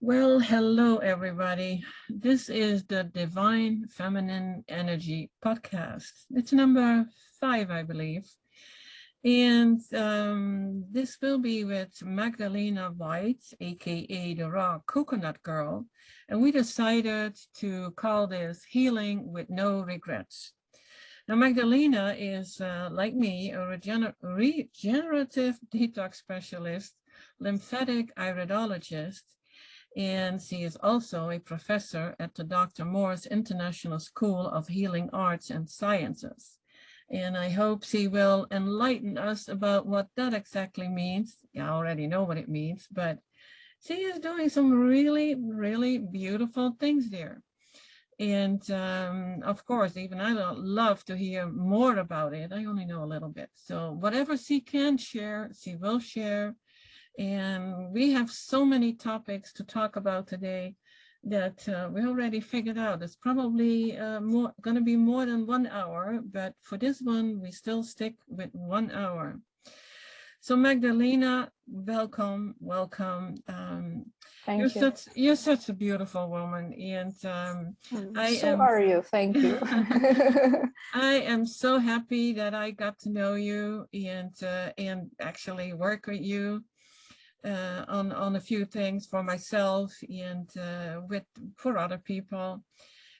Well, hello, everybody. This is the Divine Feminine Energy podcast. It's number 5, I believe. And this will be with Magdalena White, AKA the RawCoconutGirl. And we decided to call this Healing with No Regrets. Now, Magdalena is, like me, a regenerative detox specialist, lymphatic iridologist, and she is also a professor at the Dr. Morse International School of Healing Arts and Sciences. And I hope she will enlighten us about what that exactly means. I already know what it means, but she is doing some really, really beautiful things there. And of course, even I would love to hear more about it. I only know a little bit. So whatever she can share, she will share. And we have so many topics to talk about today that we already figured out. It's probably going to be more than 1 hour, but for this one, we still stick with 1 hour. So Magdalena, welcome. Thank you. You're such a beautiful woman, and are you. Thank you. I am so happy that I got to know you and actually work with you. On a few things for myself and for other people.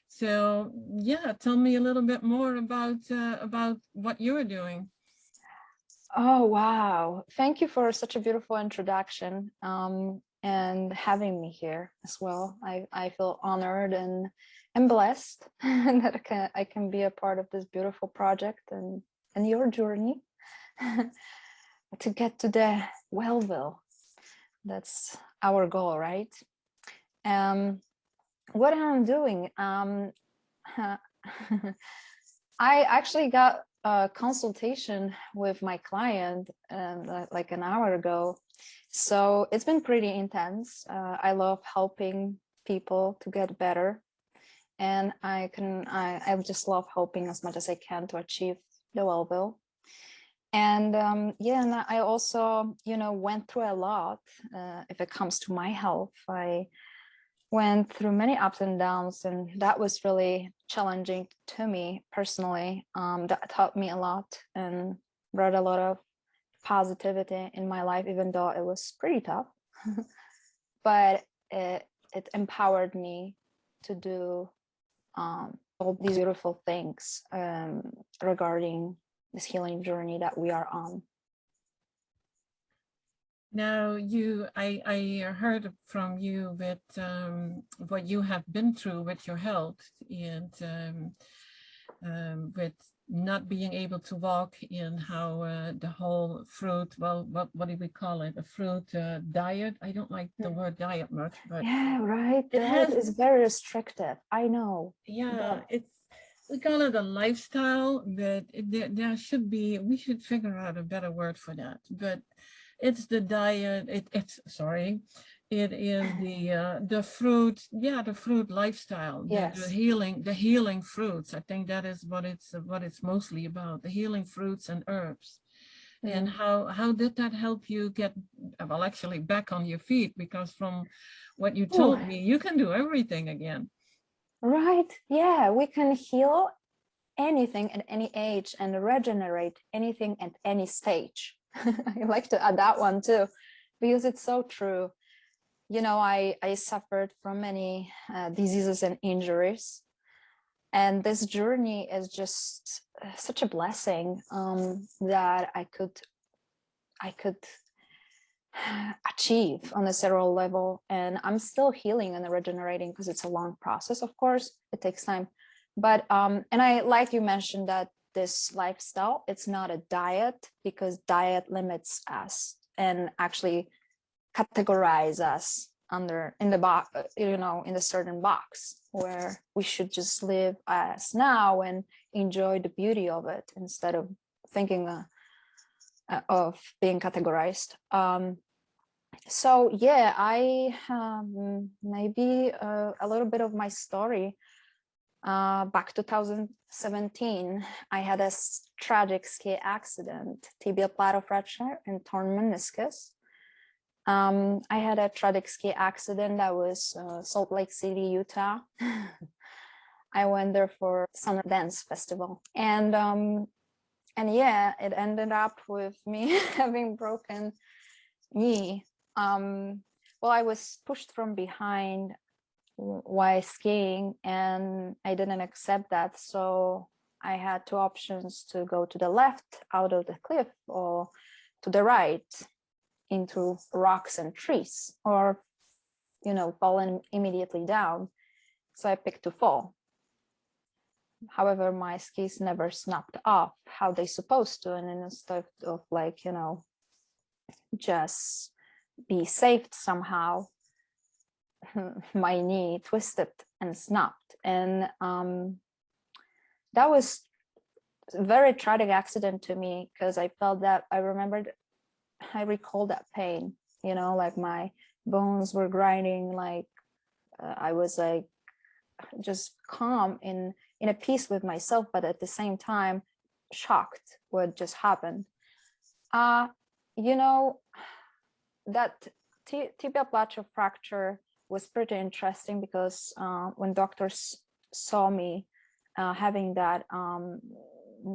So yeah, tell me a little bit more about what you're doing. Oh, wow. Thank you for such a beautiful introduction and having me here as well. I feel honored and blessed that I can be a part of this beautiful project and your journey to get to the Wellville. That's our goal, right? What I'm doing, I actually got a consultation with my client like an hour ago. So it's been pretty intense. I love helping people to get better. And I just love helping as much as I can to achieve the Wellville. And and I also, went through a lot if it comes to my health. I went through many ups and downs, and that was really challenging to me personally. That taught me a lot and brought a lot of positivity in my life, even though it was pretty tough. But it empowered me to do all these beautiful things regarding this healing journey that we are on. Now, I heard from you with what you have been through with your health and with not being able to walk, and how the whole fruit, well, what do we call it? A fruit diet. I don't like the word diet much, but yeah, right. It is very restrictive. I know. Yeah, we call it a lifestyle, but there should be, we should figure out a better word for that. But it's the diet. It is the fruit. Yeah, the fruit lifestyle. Yes. The healing fruits. I think that is what it's mostly about. The healing fruits and herbs. And how did that help you get, well, actually back on your feet? Because from what you told me, you can do everything again. Right. Yeah, we can heal anything at any age and regenerate anything at any stage. I like to add that one too, because it's so true. I suffered from many diseases and injuries. And this journey is just such a blessing that I could achieve on a cellular level. And I'm still healing and regenerating because it's a long process. Of course, it takes time. But and I, like you mentioned, that this lifestyle, it's not a diet, because diet limits us and actually categorize us in the box, in a certain box where we should just live as now and enjoy the beauty of it instead of thinking of being categorized. So yeah, I maybe a little bit of my story. Back 2017, I had a tragic ski accident, tibial plateau fracture and torn meniscus. I had a tragic ski accident. That was Salt Lake City, Utah. I went there for summer dance festival, and yeah, it ended up with me having broken knee. Well, I was pushed from behind while skiing, and I didn't accept that, so I had two options: to go to the left out of the cliff, or to the right into rocks and trees, or fall immediately down. So I picked to fall. However, my skis never snapped off how they supposed to, and instead of just be saved somehow, my knee twisted and snapped. And that was a very tragic accident to me, because I felt that I recalled that pain, like my bones were grinding, like I was like just calm in a peace with myself, but at the same time shocked what just happened. That tibia plateau fracture was pretty interesting, because when doctors saw me having that,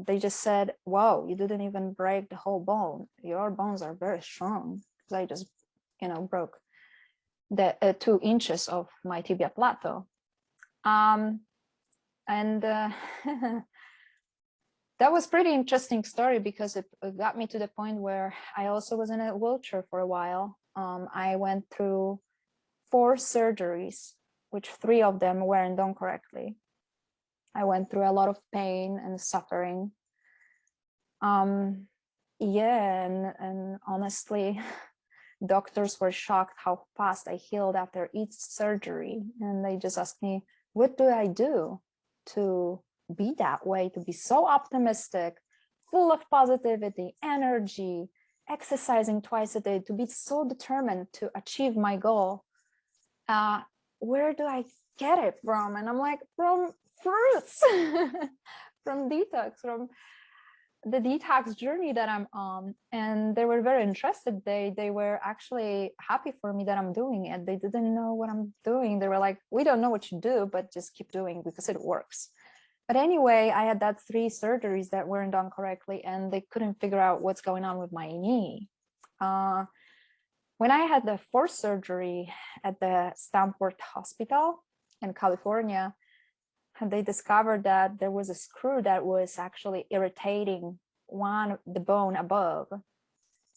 they just said, "Wow, you didn't even break the whole bone. Your bones are very strong." Because I just broke the 2 inches of my tibia plateau. And that was pretty interesting story, because it got me to the point where I also was in a wheelchair for a while. I went through 4 surgeries, which 3 of them weren't done correctly. I went through a lot of pain and suffering. Yeah, and honestly, doctors were shocked how fast I healed after each surgery. And they just asked me, what do I do to be that way, to be so optimistic, full of positivity, energy, exercising twice a day, to be so determined to achieve my goal? Where do I get it from? And I'm like, from fruits, from detox, from the detox journey that I'm on. And they were very interested. They were actually happy for me that I'm doing it. They didn't know what I'm doing. They were like, we don't know what you do, but just keep doing because it works. But anyway, I had that 3 surgeries that weren't done correctly, and they couldn't figure out what's going on with my knee. When I had the 4th surgery at the Stanford Hospital in California, and they discovered that there was a screw that was actually irritating the bone above,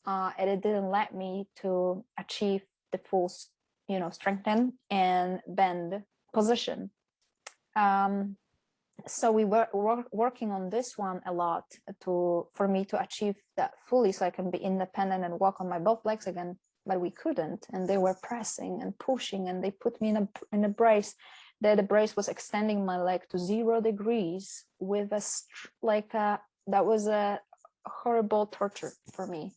and it didn't let me to achieve the full, strengthen and bend position. So we were working on this one a lot for me to achieve that fully, so I can be independent and walk on my both legs again. But we couldn't, and they were pressing and pushing, and they put me in a brace. The brace was extending my leg to 0 degrees with that was a horrible torture for me,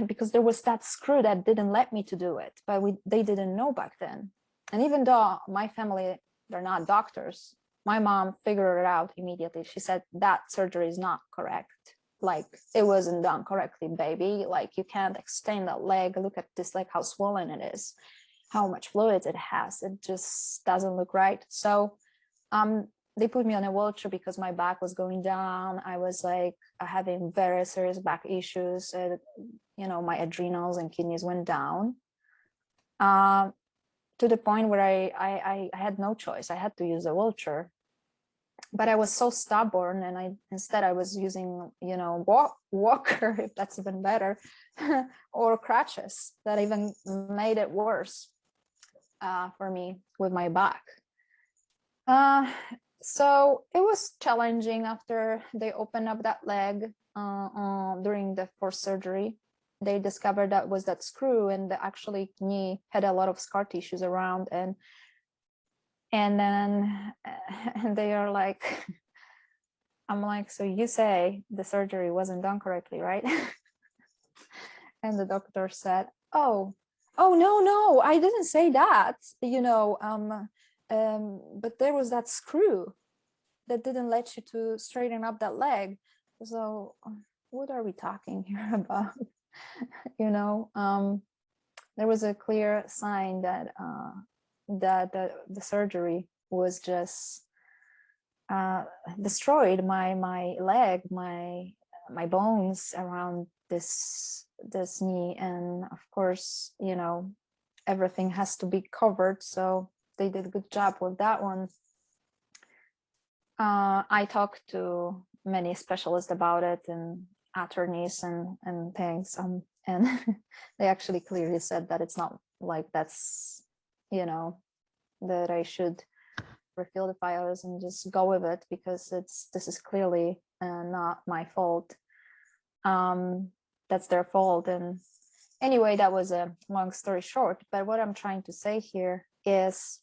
because there was that screw that didn't let me to do it, but they didn't know back then. And even though my family, they're not doctors, my mom figured it out immediately. She said, that surgery is not correct. Like, it wasn't done correctly, baby. Like, you can't extend that leg. Look at this, like how swollen it is, how much fluid it has. It just doesn't look right. So they put me on a wheelchair because my back was going down. I was like having very serious back issues. My adrenals and kidneys went down to the point where I had no choice. I had to use a wheelchair. But I was so stubborn, and instead I was using, walker, if that's even better, or crutches that even made it worse for me with my back. So it was challenging after they opened up that leg during the 4th surgery. They discovered that was that screw, and the actually knee had a lot of scar tissues around, and then they are like, I'm like, so you say the surgery wasn't done correctly, right? And the doctor said, oh, no, I didn't say that, but there was that screw that didn't let you to straighten up that leg. So what are we talking here about? there was a clear sign that the surgery was just destroyed my leg, my bones around this knee, and of course, you know, everything has to be covered. So they did a good job with that one. I talked to many specialists about it and attorneys and things, and they actually clearly said that it's not like that's, you know, that I should refill the files and just go with it, because this is clearly not my fault. That's their fault. And anyway, that was a long story short, but what I'm trying to say here is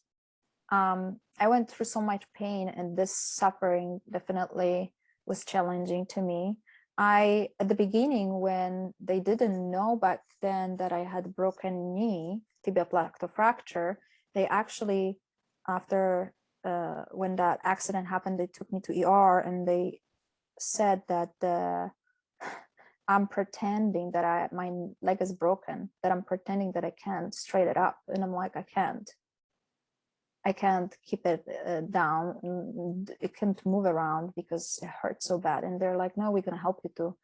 I went through so much pain, and this suffering definitely was challenging to me. At the beginning, when they didn't know back then that I had broken knee, tibia plateau fracture, they actually, after when that accident happened, they took me to ER, and they said that I'm pretending that my leg is broken, that I'm pretending that I can't straight it up. And I'm like, I can't keep it down. It can't move around because it hurts so bad. And they're like, no, we're going to help you to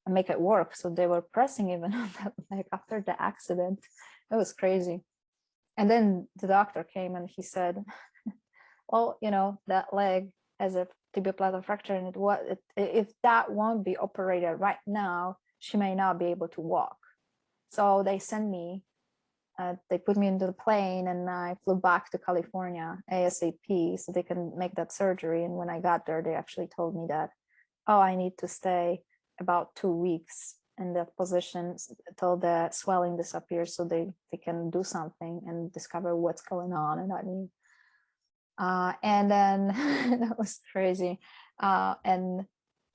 make it work. So they were pressing even on that leg after the accident. It was crazy. And then the doctor came and he said, well, you know, that leg has a tibial plateau fracture, and if that won't be operated right now, she may not be able to walk. So they sent me, they put me into the plane, and I flew back to California ASAP so they can make that surgery. And when I got there, they actually told me that, oh, I need to stay about 2 weeks in that position till the swelling disappears, so they can do something and discover what's going on. And I mean, and then that was crazy. And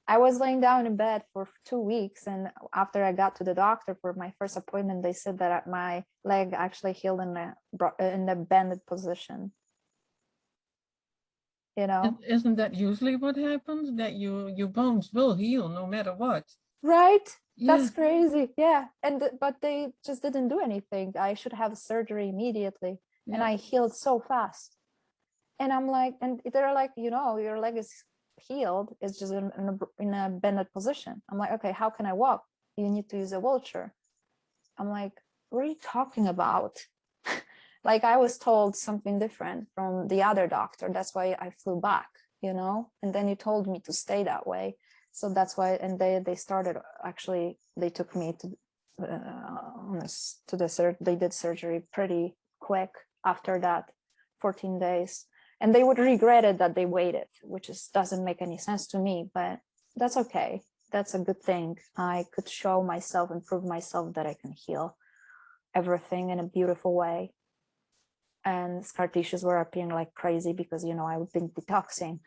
I was laying down in bed for 2 weeks, and after I got to the doctor for my first appointment, they said that my leg actually healed in the bended position. You know, Isn't that usually what happens? That your bones will heal no matter what. right? Yeah. That's crazy. Yeah. And but they just didn't do anything. I should have surgery immediately, Yeah. and I healed so fast. And I'm like, and they're like, you know, your leg is healed, it's just in a bended position. I'm like, okay, how can I walk? You need to use a wheelchair. I'm like, what are you talking about? Like, I was told something different from the other doctor. That's why I flew back, you know, and then you told me to stay that way. So that's why, and they started, actually, they took me to they did surgery pretty quick after that, 14 days. And they would regret it that they waited, which doesn't make any sense to me, but that's okay. That's a good thing. I could show myself and prove myself that I can heal everything in a beautiful way. And scar tissues were appearing like crazy because, you know, I've been detoxing.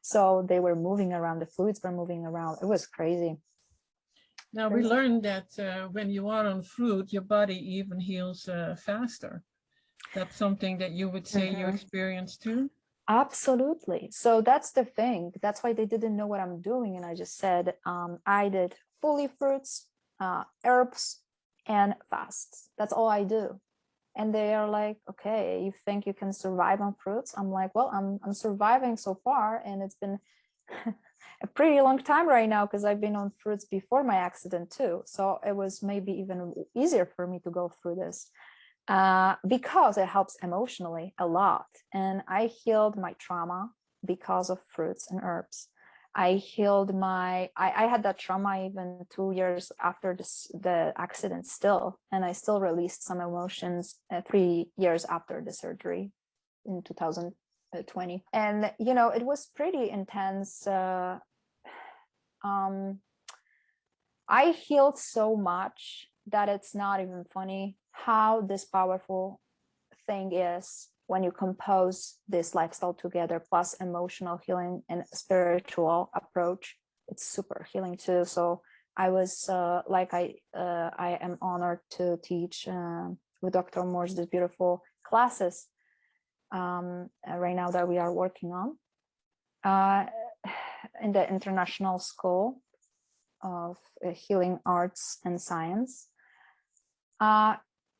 So they were moving around, the fluids were moving around. It was crazy. Now we learned that when you are on fruit, your body even heals faster. That's something that you would say you experienced too? Absolutely. So that's the thing. That's why they didn't know what I'm doing. And I just said, I did fully fruits, herbs, and fasts. That's all I do. And they are like, okay, you think you can survive on fruits? I'm like, well, I'm surviving so far. And it's been a pretty long time right now because I've been on fruits before my accident too. So it was maybe even easier for me to go through this. Because it helps emotionally a lot. And I healed my trauma because of fruits and herbs. I healed I had that trauma even 2 years after the accident still, and I still released some emotions 3 years after the surgery in 2020. And, you know, it was pretty intense. I healed so much that it's not even funny how this powerful thing is when you compose this lifestyle together, plus emotional healing and spiritual approach. It's super healing too. So I was I am honored to teach with Dr. Morse these beautiful classes right now that we are working on in the International School of Healing Arts and Science.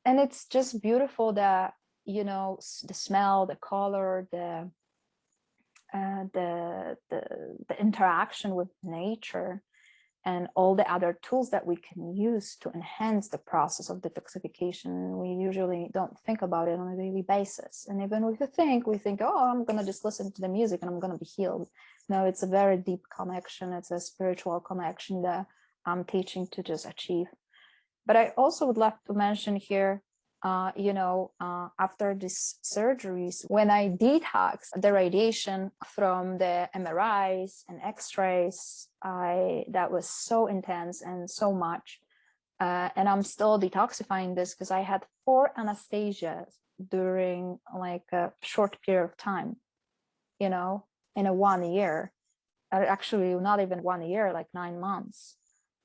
and it's just beautiful that, you know, the smell, the color, the interaction with nature, and all the other tools that we can use to enhance the process of detoxification. We usually don't think about it on a daily basis. And even if we think, oh, I'm going to just listen to the music and I'm going to be healed. No, it's a very deep connection. It's a spiritual connection that I'm teaching to just achieve. But I also would like to mention here, after these surgeries, when I detox the radiation from the MRIs and X-rays, that was so intense and so much. And I'm still detoxifying this because I had 4 anesthesias during like a short period of time, in a 1 year, or actually not even 1 year, like 9 months.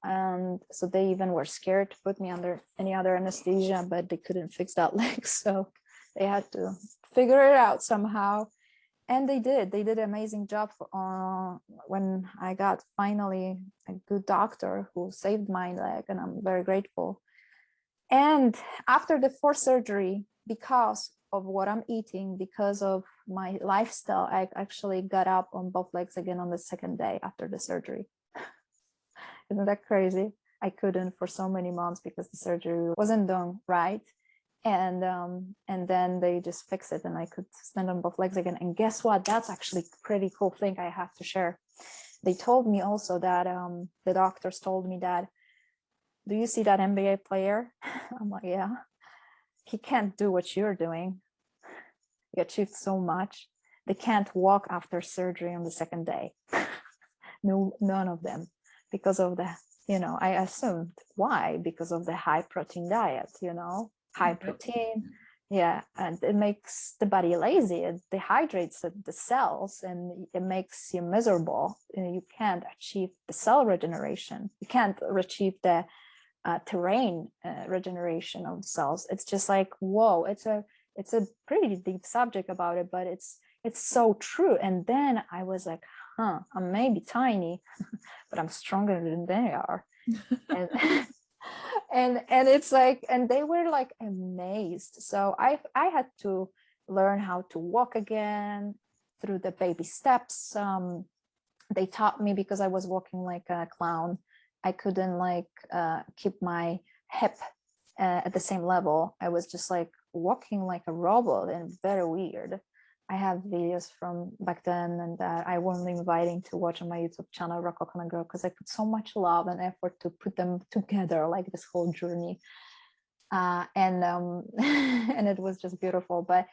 And so they even were scared to put me under any other anesthesia, but they couldn't fix that leg. So they had to figure it out somehow. And they did an amazing job when I got finally a good doctor who saved my leg, and I'm very grateful. And after the 4th surgery, because of what I'm eating, because of my lifestyle, I actually got up on both legs again on the 2nd day after the surgery. Isn't that crazy? I couldn't for so many months because the surgery wasn't done right. And then they just fixed it and I could stand on both legs again. And guess what? That's actually a pretty cool thing I have to share. They told me also that the doctors told me that, do you see that NBA player? I'm like, yeah. He can't do what you're doing. He achieved so much. They can't walk after surgery on the 2nd day. No, none of them. Because of the, I assumed why, because of the high protein diet, high protein. Yeah. And it makes the body lazy. It dehydrates the cells and it makes you miserable. You can't achieve the cell regeneration. You can't achieve the terrain regeneration of the cells. It's just like, whoa, it's a pretty deep subject about it, but it's so true. And then I was like, I'm maybe tiny, but I'm stronger than they are. and, and it's like, and they were like amazed. So I had to learn how to walk again through the baby steps. They taught me, because I was walking like a clown. I couldn't keep my hip at the same level. I was just like walking like a robot, and very weird. I have videos from back then and that I won't be inviting to watch on my YouTube channel, RawCoconutGirl, because I put so much love and effort to put them together, like this whole journey. And it was just beautiful. But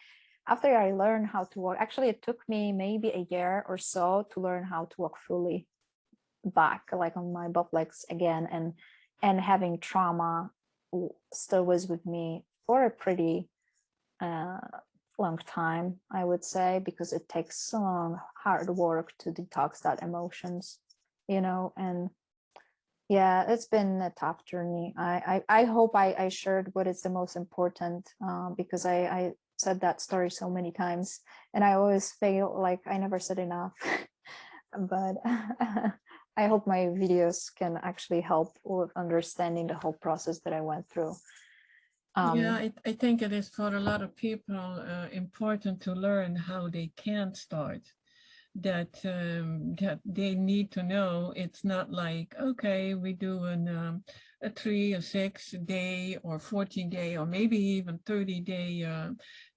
after I learned how to walk, actually it took me maybe a year or so to learn how to walk fully back, like on my both legs again. And having trauma still was with me for a pretty long time, I would say, because it takes long, hard work to detox that emotions, and yeah, it's been a tough journey. I hope I shared what is the most important, because I said that story so many times and I always feel like I never said enough. But I hope my videos can actually help with understanding the whole process that I went through. Yeah, I think it is for a lot of people important to learn how they can start. That they need to know it's not like, okay, we do a 3 or 6 day or 14 day or maybe even 30 day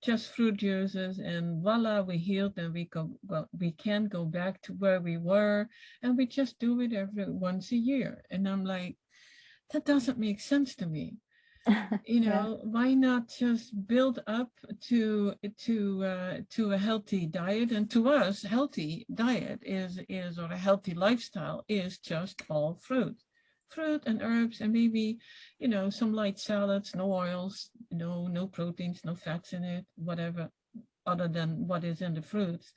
just fruit juices, and voila, we healed and we can go back to where we were, and we just do it every once a year. And I'm like, that doesn't make sense to me. Yeah. Why not just build up to a healthy diet? And to us, healthy diet is or a healthy lifestyle is just all fruit and herbs, and maybe some light salads, no oils, no proteins, no fats in it, whatever other than what is in the fruits.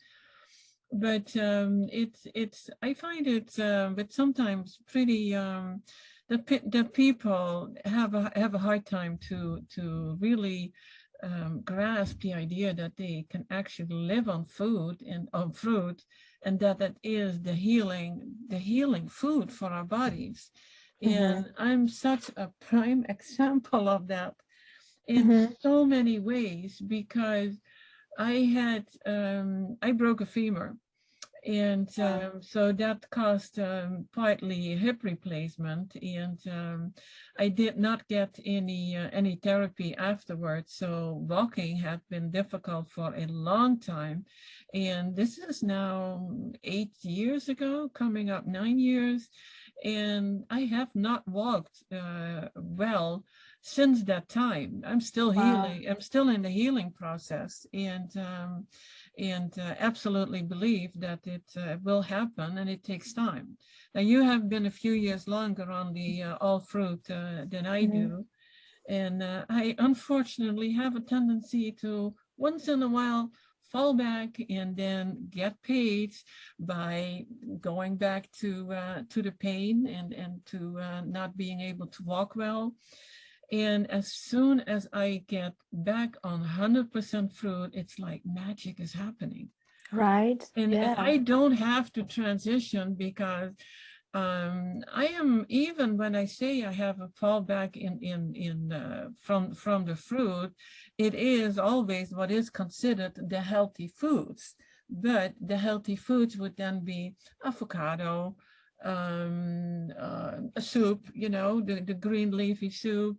But it's I find it but sometimes pretty the people have a hard time to really grasp the idea that they can actually live on food and on fruit, and that is the healing food for our bodies. And I'm such a prime example of that. in so many ways, because I broke a femur. And so that caused partly hip replacement, and I did not get any therapy afterwards. So walking had been difficult for a long time, and this is now 8 years ago, coming up 9 years, and I have not walked well since that time. I'm still healing. I'm still in the healing process, and absolutely believe that it will happen, and it takes time. Now, you have been a few years longer on the all fruit than I do, and I unfortunately have a tendency to once in a while fall back and then get paid by going back to the pain and to not being able to walk well. And as soon as I get back on 100% fruit, it's like magic is happening. Right. And I don't have to transition, because I am, even when I say I have a fallback from the fruit, it is always what is considered the healthy foods. But the healthy foods would then be avocado, a soup, the green leafy soup,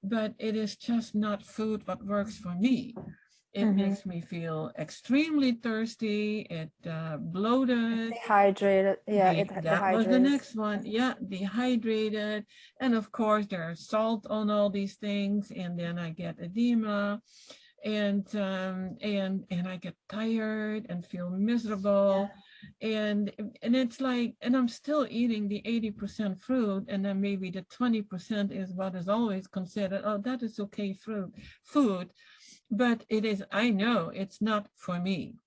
but it is just not food what works for me. It makes me feel extremely thirsty. It bloated. Dehydrated. Yeah, that was the next one. Yeah, dehydrated. And of course, there's salt on all these things, and then I get edema, and I get tired and feel miserable. And it's like, and I'm still eating the 80% fruit, and then maybe the 20% is what is always considered, oh, that is okay food. But it is, I know it's not for me.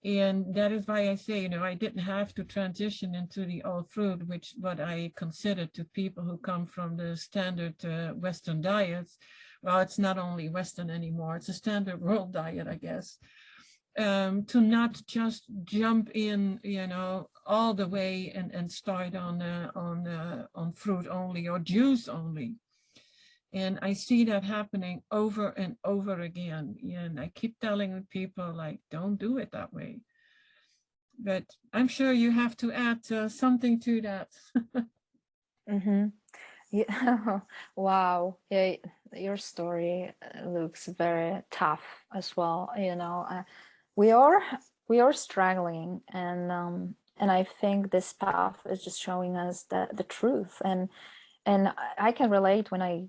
And that is why I say, I didn't have to transition into the all fruit, which what I consider to people who come from the standard Western diets. Well, it's not only Western anymore, it's a standard world diet, I guess. To not just jump in, all the way and start on fruit only or juice only. And I see that happening over and over again. And I keep telling people, like, don't do it that way. But I'm sure you have to add something to that. Yeah. Wow. Yeah, your story looks very tough as well. We are struggling, and I think this path is just showing us the truth. And I can relate when I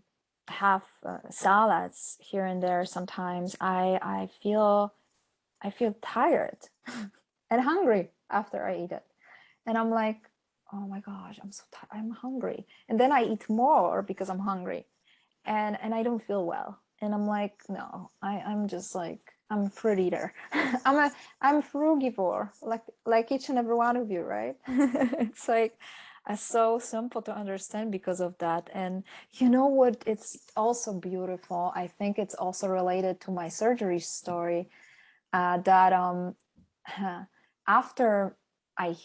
have salads here and there. Sometimes I feel tired and hungry after I eat it, and I'm like, oh my gosh, I'm so tired, I'm hungry, and then I eat more because I'm hungry, and I don't feel well, and I'm like, no, I'm just like, I'm a fruit eater. I'm frugivore, like each and every one of you, right? It's like so simple to understand because of that. And you know what, it's also beautiful, I think it's also related to my surgery story, that after I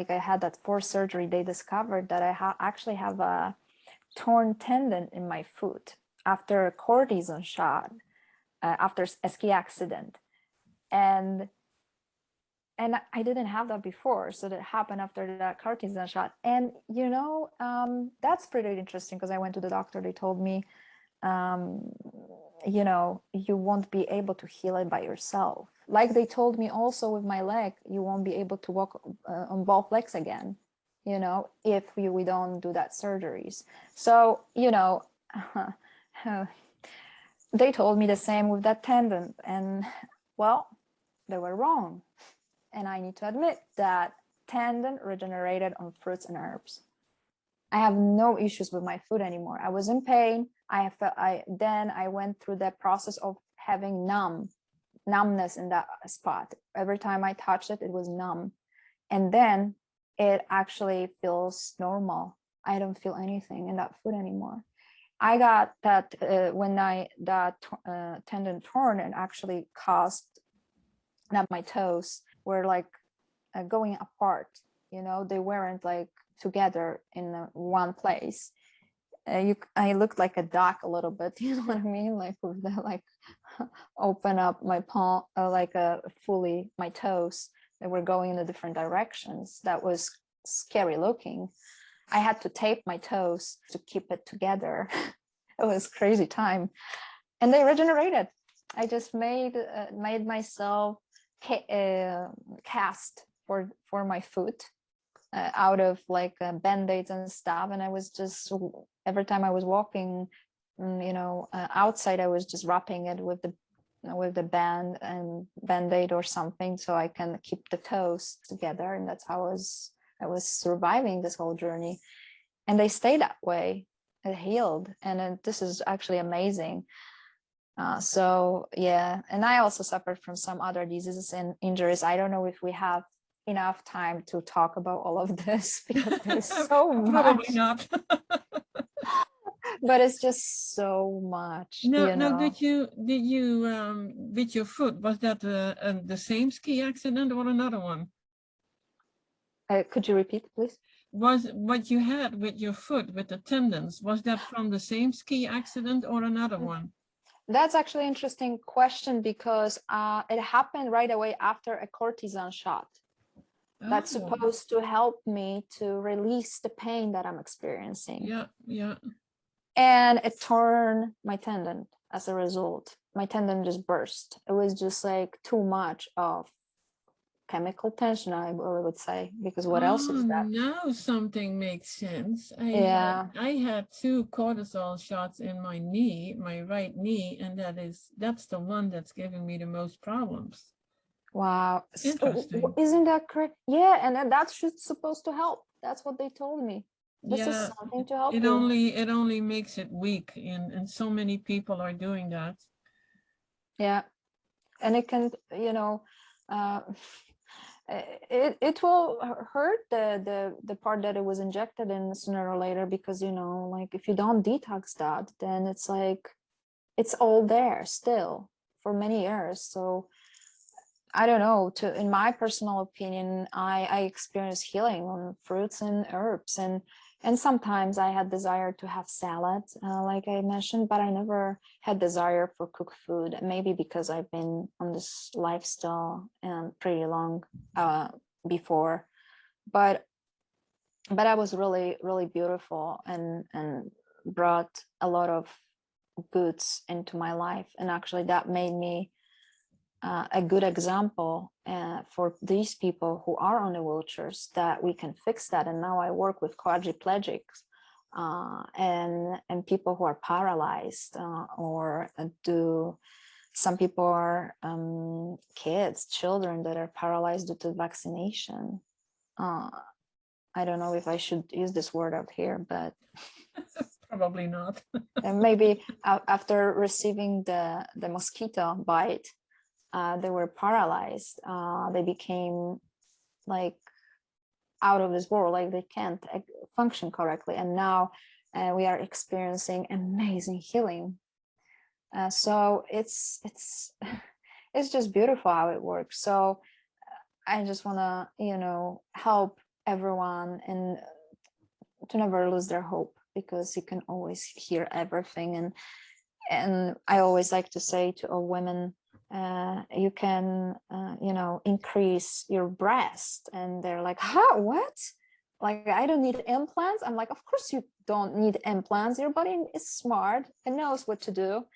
had that fourth surgery, they discovered that I actually have a torn tendon in my foot after a cortisone shot, after a ski accident, and I didn't have that before. So that happened after that cortisone shot. And that's pretty interesting, because I went to the doctor. They told me, you won't be able to heal it by yourself. Like they told me also with my leg, you won't be able to walk on both legs again, if we don't do that surgeries. So, they told me the same with that tendon, and well, they were wrong. And I need to admit that tendon regenerated on fruits and herbs. I have no issues with my foot anymore. I was in pain. Then I went through the process of having numbness in that spot. Every time I touched it, it was numb. And then it actually feels normal. I don't feel anything in that foot anymore. I got that when that tendon torn, and actually caused that my toes were like going apart. They weren't like together in one place. I looked like a duck a little bit, you know what I mean? Like with the, like open up my palm, like fully my toes that were going in the different directions. That was scary looking. I had to tape my toes to keep it together. It was crazy time, and they regenerated. I just made myself cast for my foot out of like band-aids and stuff, and I was just, every time I was walking, you know, outside, I was just wrapping it with the band-aid or something, so I can keep the toes together, and that's how I was surviving this whole journey, and they stay that way. It healed, and this is actually amazing. So yeah, and I also suffered from some other diseases and injuries. I don't know if we have enough time to talk about all of this because there's so much. Probably not. But it's just so much. No, you no. know. Did you with your foot, was that the same ski accident or another one? Could you repeat, please? Was what you had with your foot, with the tendons, was that from the same ski accident or another one? That's actually an interesting question because it happened right away after a cortisone shot. That's supposed to help me to release the pain that I'm experiencing. Yeah, yeah. And it torn my tendon as a result. My tendon just burst. It was just like too much of chemical tension, I would say, because what else is that? Now something makes sense. Yeah. I had 2 cortisol shots in my knee, my right knee, and that's the one that's giving me the most problems. Wow. Interesting. Isn't that correct? Yeah, and that's just supposed to help. That's what they told me. This is something to help you. It only makes it weak, and so many people are doing that. Yeah, and it can, you know, it will hurt the part that it was injected in sooner or later, because, you know, like if you don't detox that, then it's like it's all there still for many years. So I don't know, in my personal opinion, I experience healing on fruits and herbs, and sometimes I had desire to have salad, like I mentioned, but I never had desire for cooked food. Maybe because I've been on this lifestyle pretty long before, but that was really, really beautiful and brought a lot of goods into my life, and actually that made me a good example for these people who are on the wheelchairs, that we can fix that. And now I work with quadriplegics and people who are paralyzed, or some people are children that are paralyzed due to vaccination. I don't know if I should use this word out here, but Probably not. and maybe after receiving the mosquito bite, they were paralyzed. They became like out of this world, like they can't function correctly. And now we are experiencing amazing healing. So it's just beautiful how it works. So I just want to, you know, help everyone and to never lose their hope, because you can always hear everything. And I always like to say to all women, you can, you know, increase your breast. And they're like, huh, what? Like, I don't need implants. I'm like, of course you don't need implants. Your body is smart and knows what to do.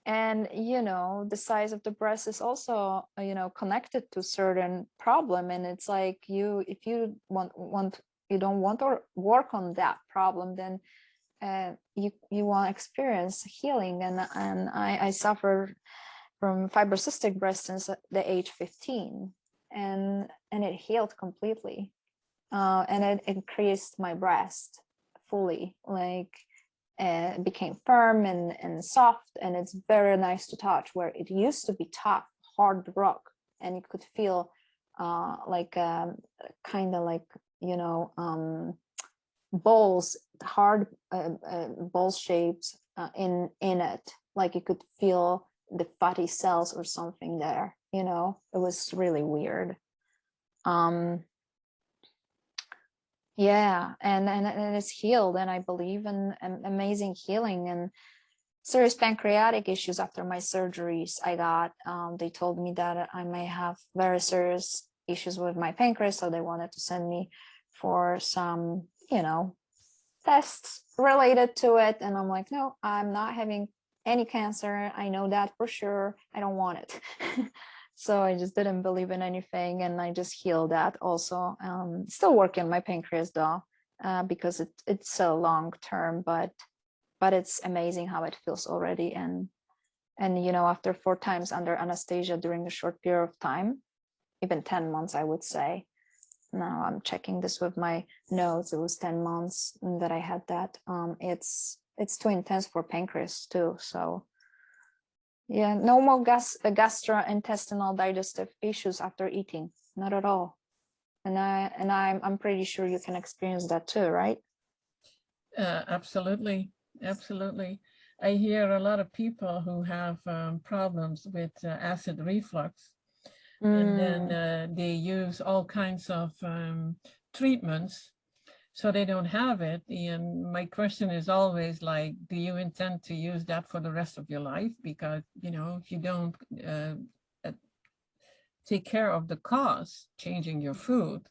And, you know, the size of the breast is also, you know, connected to certain problem. And it's like if you you don't want to work on that problem, then you want to experience healing. And I suffer from fibrocystic breast since the age 15, and it healed completely, and it increased my breast fully, like it became firm and soft, and it's very nice to touch, where it used to be tough, hard rock, and you could feel like kind of like, you know, balls, hard ball shapes in it, like you could feel the fatty cells or something there, you know. It was really weird. Yeah, and it's healed, and I believe in an amazing healing. And serious pancreatic issues after my surgeries I got, they told me that I may have very serious issues with my pancreas, so they wanted to send me for some, tests related to it. And I'm like, no, I'm not having any cancer. I know that for sure. I don't want it. So I just didn't believe in anything, and I just healed that also. Still working my pancreas though, because it's so long term, but it's amazing how it feels already. And after 4 times under anesthesia during a short period of time, even 10 months, I would say. Now I'm checking this with my notes. It was 10 months that I had that. It's too intense for pancreas too. So yeah, no more gastrointestinal digestive issues after eating, not at all. And I'm pretty sure you can experience that too, right? Absolutely. Absolutely. I hear a lot of people who have problems with acid reflux, and then they use all kinds of treatments so they don't have it. And my question is always like, do you intend to use that for the rest of your life? Because, if you don't take care of the cause, changing your food,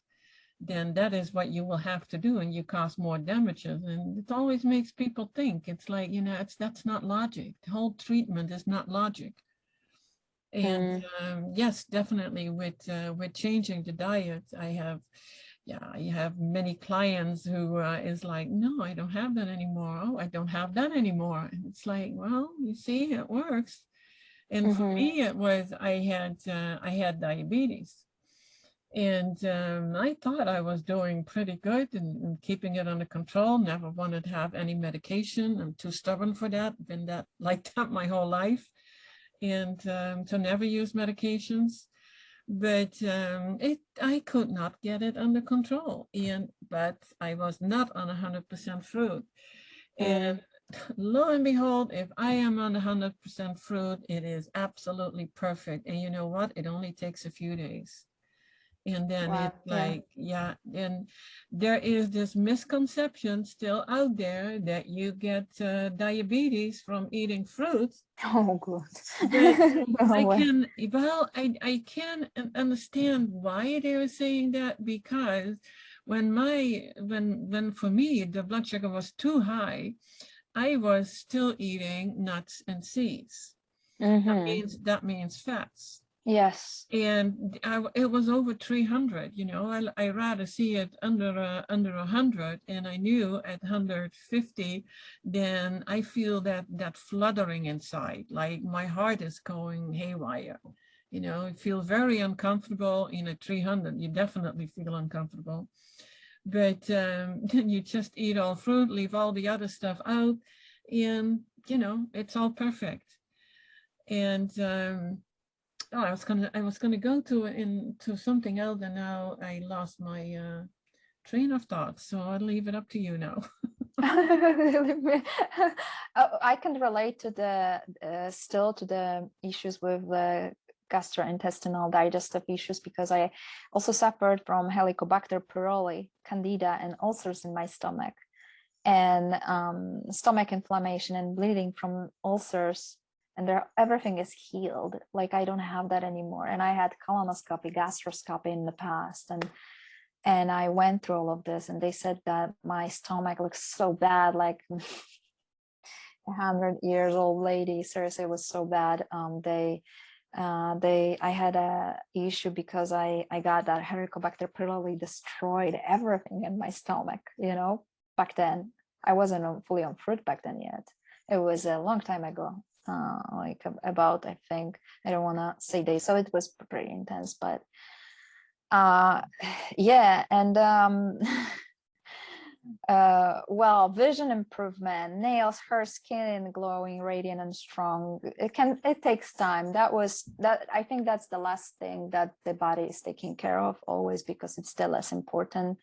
then that is what you will have to do, and you cause more damages. And it always makes people think, it's like, that's not logic. The whole treatment is not logic. And yes, definitely with changing the diet, I have many clients who is like, no, I don't have that anymore. Oh, I don't have that anymore. And it's like, well, you see, it works. And for me, it was, I had diabetes. And I thought I was doing pretty good and keeping it under control. Never wanted to have any medication. I'm too stubborn for that. Been that like that my whole life. And to never use medications. But I could not get it under control. But I was not on 100% fruit. And lo and behold, if I am on 100% fruit, it is absolutely perfect. And you know what? It only takes a few days. And then Wow, it's like, yeah, and there is this misconception still out there that you get diabetes from eating fruits. Oh, good. But No way. I can understand why they were saying that, because when for me the blood sugar was too high, I was still eating nuts and seeds. That means fats. Yes. And it was over 300. I rather see it under 100, and I knew at 150, then I feel that fluttering inside, like my heart is going haywire. I feel very uncomfortable. 300, you definitely feel uncomfortable. But then you just eat all fruit, leave all the other stuff out, and it's all perfect. And oh, I was gonna go into something else, and now I lost my train of thought. So I'll leave it up to you now. I can relate to the issues with the gastrointestinal digestive issues, because I also suffered from Helicobacter pylori, candida, and ulcers in my stomach, and stomach inflammation and bleeding from ulcers. And everything is healed. Like, I don't have that anymore. And I had colonoscopy, gastroscopy in the past, and I went through all of this, and they said that my stomach looks so bad, like 100-year-old lady. Seriously, it was so bad. I had a issue because I got that Helicobacter pylori destroyed everything in my stomach. Back then I wasn't fully on fruit back then yet. It was a long time ago. Like about, I think, I don't want to say days, so it was pretty intense, but yeah. And well, vision improvement, nails, hair, skin glowing, radiant, and strong. It takes time. I think that's the last thing that the body is taking care of always, because it's still less important.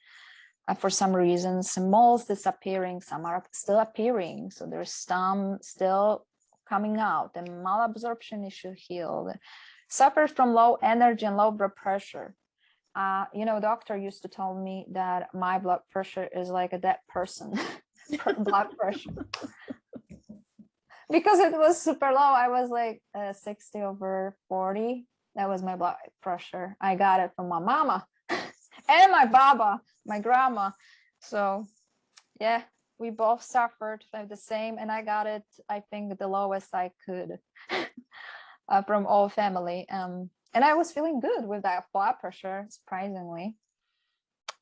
For some reasons, moles disappearing, some are still appearing, so there's some still coming out. The malabsorption issue healed. Suffers from low energy and low blood pressure. Doctor used to tell me that my blood pressure is like a dead person blood pressure, because it was super low. I was like 60/40. That was my blood pressure. I got it from my mama and my baba, my grandma. So yeah, we both suffered from the same, and I got it, I think, the lowest I could from all family. And I was feeling good with that blood pressure, surprisingly.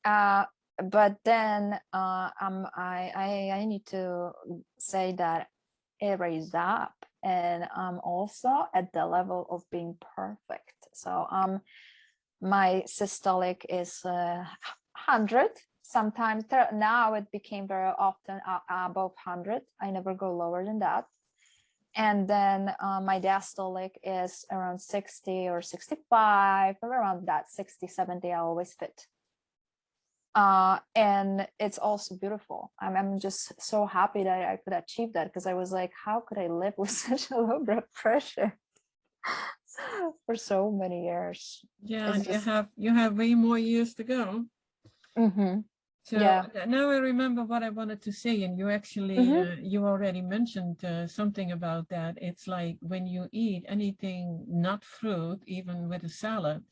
But then I need to say that it raised up, and I'm also at the level of being perfect. So my systolic is 100. Sometimes now it became very often above 100. I never go lower than that. And then my diastolic is around 60 or 65, or around that 60, 70, I always fit. And it's also beautiful. I'm just so happy that I could achieve that, because I was like, how could I live with such a low blood pressure for so many years? Yeah, and you have way more years to go. Mm-hmm. So yeah. Now I remember what I wanted to say, and you actually you already mentioned something about that. It's like when you eat anything not fruit, even with a salad,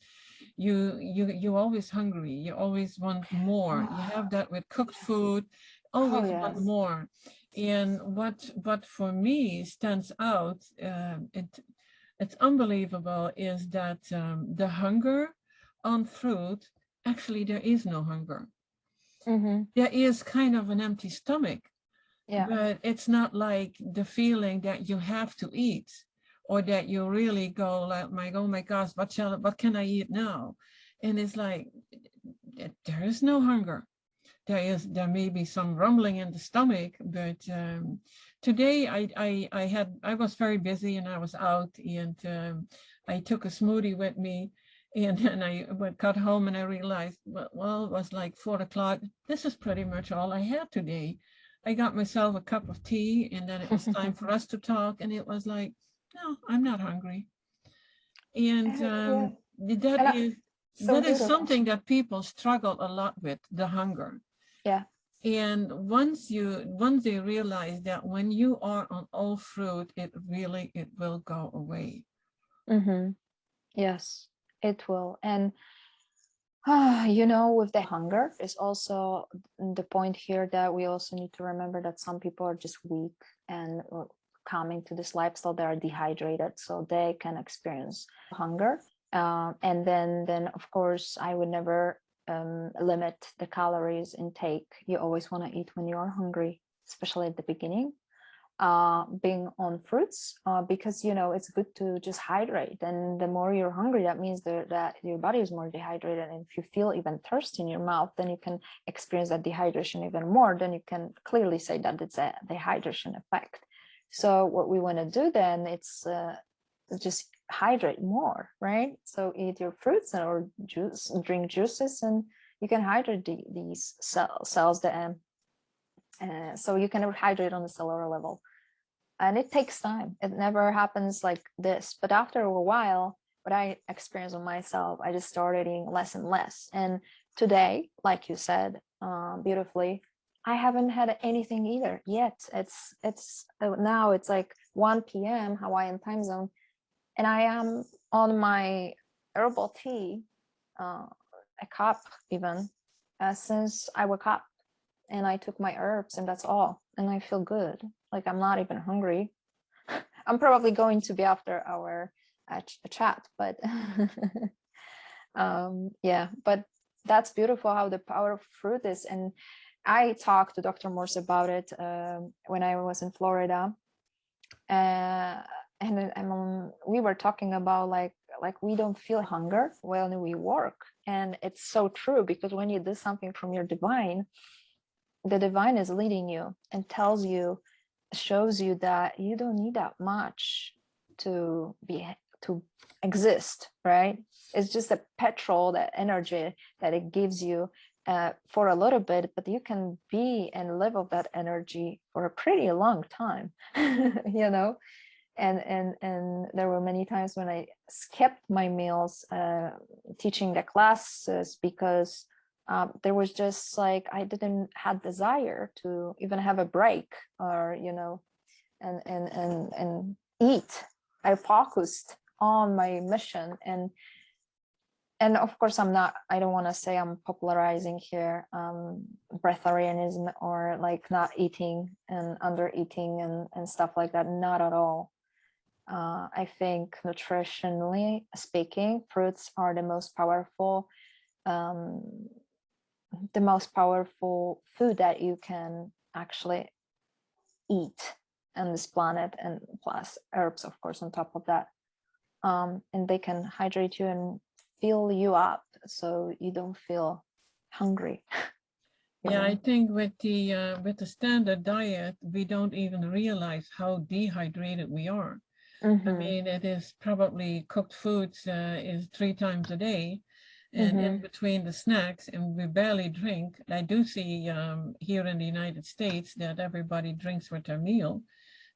you're always hungry. You always want more. You have that with cooked food, always want more. And what for me stands out, it's unbelievable, is that the hunger on fruit, actually there is no hunger. There is kind of an empty stomach, but it's not like the feeling that you have to eat, or that you really go like, oh my gosh, what can I eat now? And it's like, there is no hunger. There may be some rumbling in the stomach, but today I was very busy, and I was out, and I took a smoothie with me. And then I got home, and I realized, well, it was like 4 o'clock. This is pretty much all I had today. I got myself a cup of tea, and then it was time for us to talk. And it was like, no, I'm not hungry. And that is something that people struggle a lot with, the hunger. Yeah. And once they realize that when you are on all fruit, it will go away. Yes, it will. And with the hunger is also the point here, that we also need to remember that some people are just weak and coming to this lifestyle, they are dehydrated, so they can experience hunger. And then of course, I would never limit the calories intake. You always want to eat when you are hungry, especially at the beginning. Being on fruits, because it's good to just hydrate, and the more you're hungry, that means that your body is more dehydrated, and if you feel even thirst in your mouth, then you can experience that dehydration even more. Then you can clearly say that it's a dehydration effect. So what we want to do then, it's just hydrate more, right? So eat your fruits or juice, drink juices, and you can hydrate these cells that so you can hydrate on the cellular level. And it takes time. It never happens like this. But after a while, what I experienced on myself, I just started eating less and less. And today, like you said beautifully, I haven't had anything either yet. It's now it's like 1 p.m. Hawaiian time zone, and I am on my herbal tea, a cup even, since I woke up. And I took my herbs, and that's all. And I feel good. Like, I'm not even hungry. I'm probably going to be after our chat, but yeah, but that's beautiful how the power of fruit is. And I talked to Dr. Morse about it when I was in Florida. And we were talking about like we don't feel hunger when we work. And it's so true, because when you do something from your divine, the divine is leading you and shows you that you don't need that much to exist, right? It's just the petrol, that energy that it gives you for a little bit, but you can be and live of that energy for a pretty long time. and there were many times when I skipped my meals teaching the classes because there was just like I didn't have desire to even have a break or and eat. I focused on my mission, and of course I don't want to say I'm popularizing here breatharianism or like not eating and under eating and stuff like that. Not at all. I think nutritionally speaking, fruits are the most powerful food that you can actually eat on this planet, and plus herbs, of course, on top of that. And they can hydrate you and fill you up so you don't feel hungry. Yeah, I think with the standard diet, we don't even realize how dehydrated we are. I mean, it is probably cooked foods is 3 times a day, and in between the snacks, and we barely drink. I do see here in the United States that everybody drinks with their meal.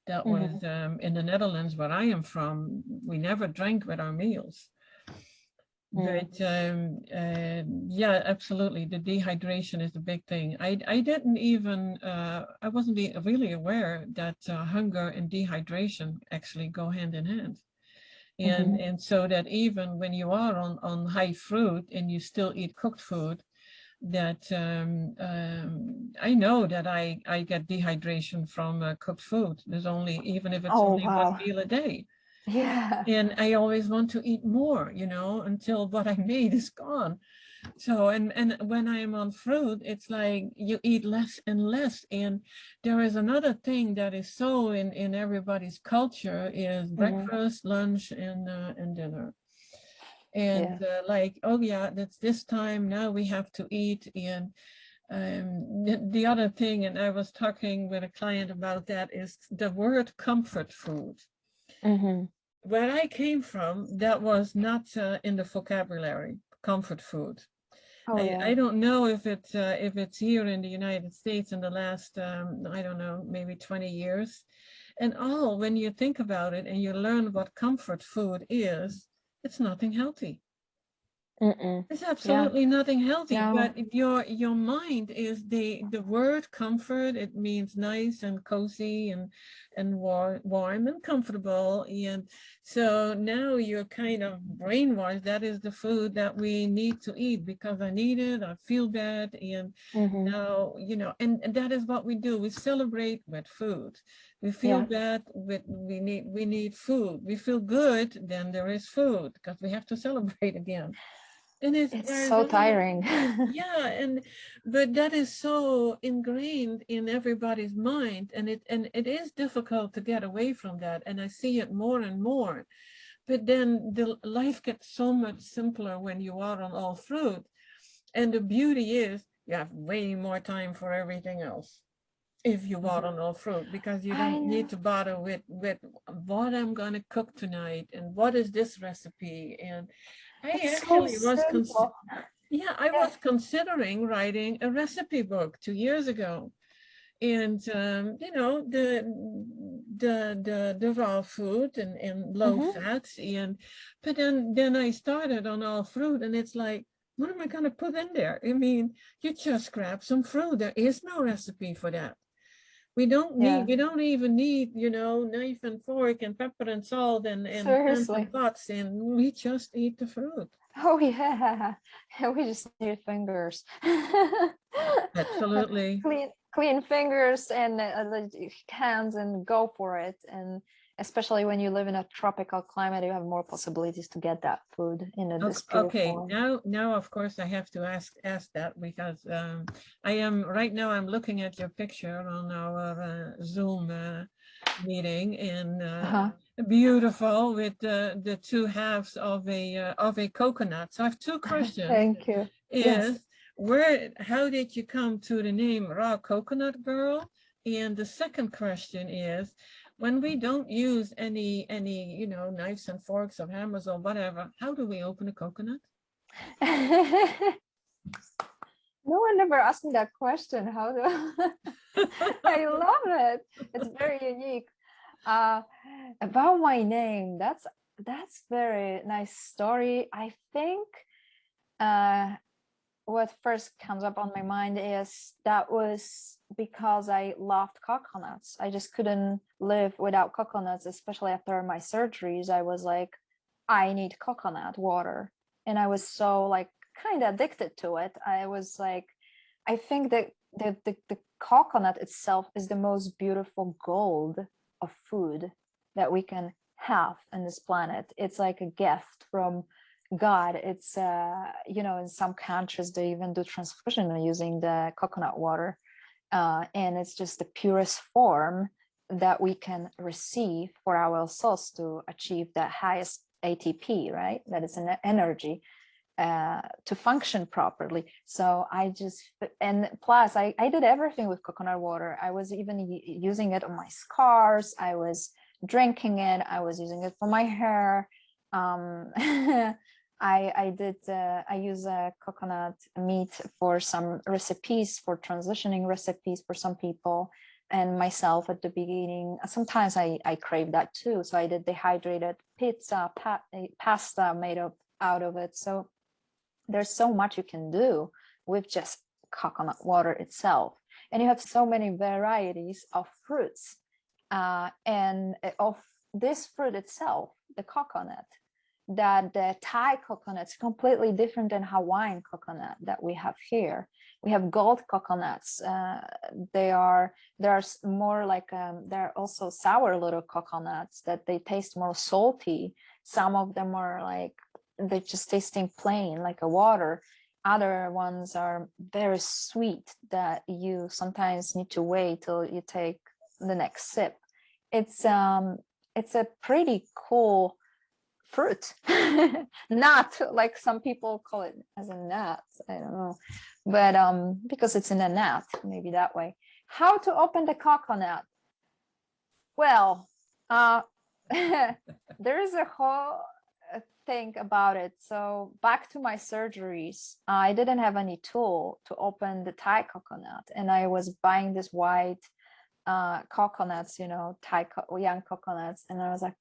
That was in the Netherlands, where I am from. We never drank with our meals. But yeah, absolutely, the dehydration is a big thing. I didn't even I wasn't really aware that hunger and dehydration actually go hand in hand. And so that even when you are on high fruit and you still eat cooked food, that I know that I get dehydration from cooked food. There's only, even if it's only one meal a day. Yeah. And I always want to eat more, until what I made is gone. So, and when I am on fruit, it's like you eat less and less. And there is another thing that is so in everybody's culture is breakfast, lunch, and dinner. And like, oh yeah, that's this time, now we have to eat. And the other thing, and I was talking with a client about that, is the word comfort food. Where I came from, that was not in the vocabulary, comfort food. I don't know if it's here in the United States in the last, I don't know, maybe 20 years. And when you think about it and you learn what comfort food is, it's nothing healthy. It's absolutely nothing healthy. No. But your mind is the word comfort. It means nice and cozy and warm and comfortable. And so now you're kind of brainwashed. That is the food that we need to eat because I need it. I feel bad. And now, and that is what we do. We celebrate with food. We feel bad with we need food. We feel good, then there is food because we have to celebrate again. And it's so tiring. Yeah, but that is so ingrained in everybody's mind, and it is difficult to get away from that. And I see it more and more. But then the life gets so much simpler when you are on all fruit. And the beauty is you have way more time for everything else if you are on all fruit, because you don't need to bother with what I'm going to cook tonight and what is this recipe. And I actually was was considering writing a recipe book 2 years ago, and the raw food and low fats, but then I started on all fruit, and it's like, what am I going to put in there? I mean, you just grab some fruit. There is no recipe for that. We don't even need, knife and fork and pepper and salt and pans and pots, and we just eat the fruit. Oh yeah, we just need fingers. Absolutely. Clean fingers and hands and go for it. And especially when you live in a tropical climate, you have more possibilities to get that food in a disappear form. Now of course I have to ask that, because right now I'm looking at your picture on our Zoom meeting, and beautiful with the two halves of a coconut. So I have two questions. Thank you. How did you come to the name Raw Coconut Girl? And the second question is, when we don't use any knives and forks or hammers or whatever, how do we open a coconut? No one ever asked me that question. How do I love it? It's very unique. About my name, that's very nice story. I think what first comes up on my mind is that was because I loved coconuts. I just couldn't live without coconuts, especially after my surgeries. I was like, I need coconut water. And I was so like kind of addicted to it. I was like, I think that the coconut itself is the most beautiful gold of food that we can have on this planet. It's like a gift from God. It's you know, in some countries they even do transfusion using the coconut water, and it's just the purest form that we can receive for our cells to achieve the highest ATP, right? That is an energy to function properly. So I just, and plus I did everything with coconut water. I was even using it on my scars. I was drinking it. I was using it for my hair. I use coconut meat for some recipes, for transitioning recipes for some people, and myself at the beginning. Sometimes I crave that too. So I did dehydrated pizza, pasta made out of it. So there's so much you can do with just coconut water itself. And you have so many varieties of fruits and of this fruit itself, the coconut, that the Thai coconut's completely different than Hawaiian coconut that we have here. We have gold coconuts. They're more like, they're also sour little coconuts that they taste more salty. Some of them are like, they're just tasting plain like a water. Other ones are very sweet that you sometimes need to wait till you take the next sip. It's a pretty cool fruit. Nut, like some people call it as a nut. I don't know, but because it's in a nut, maybe that way. How to open the coconut? Well, there is a whole thing about it. So back to my surgeries, I didn't have any tool to open the Thai coconut, and I was buying this white coconuts, you know, young coconuts, and I was like,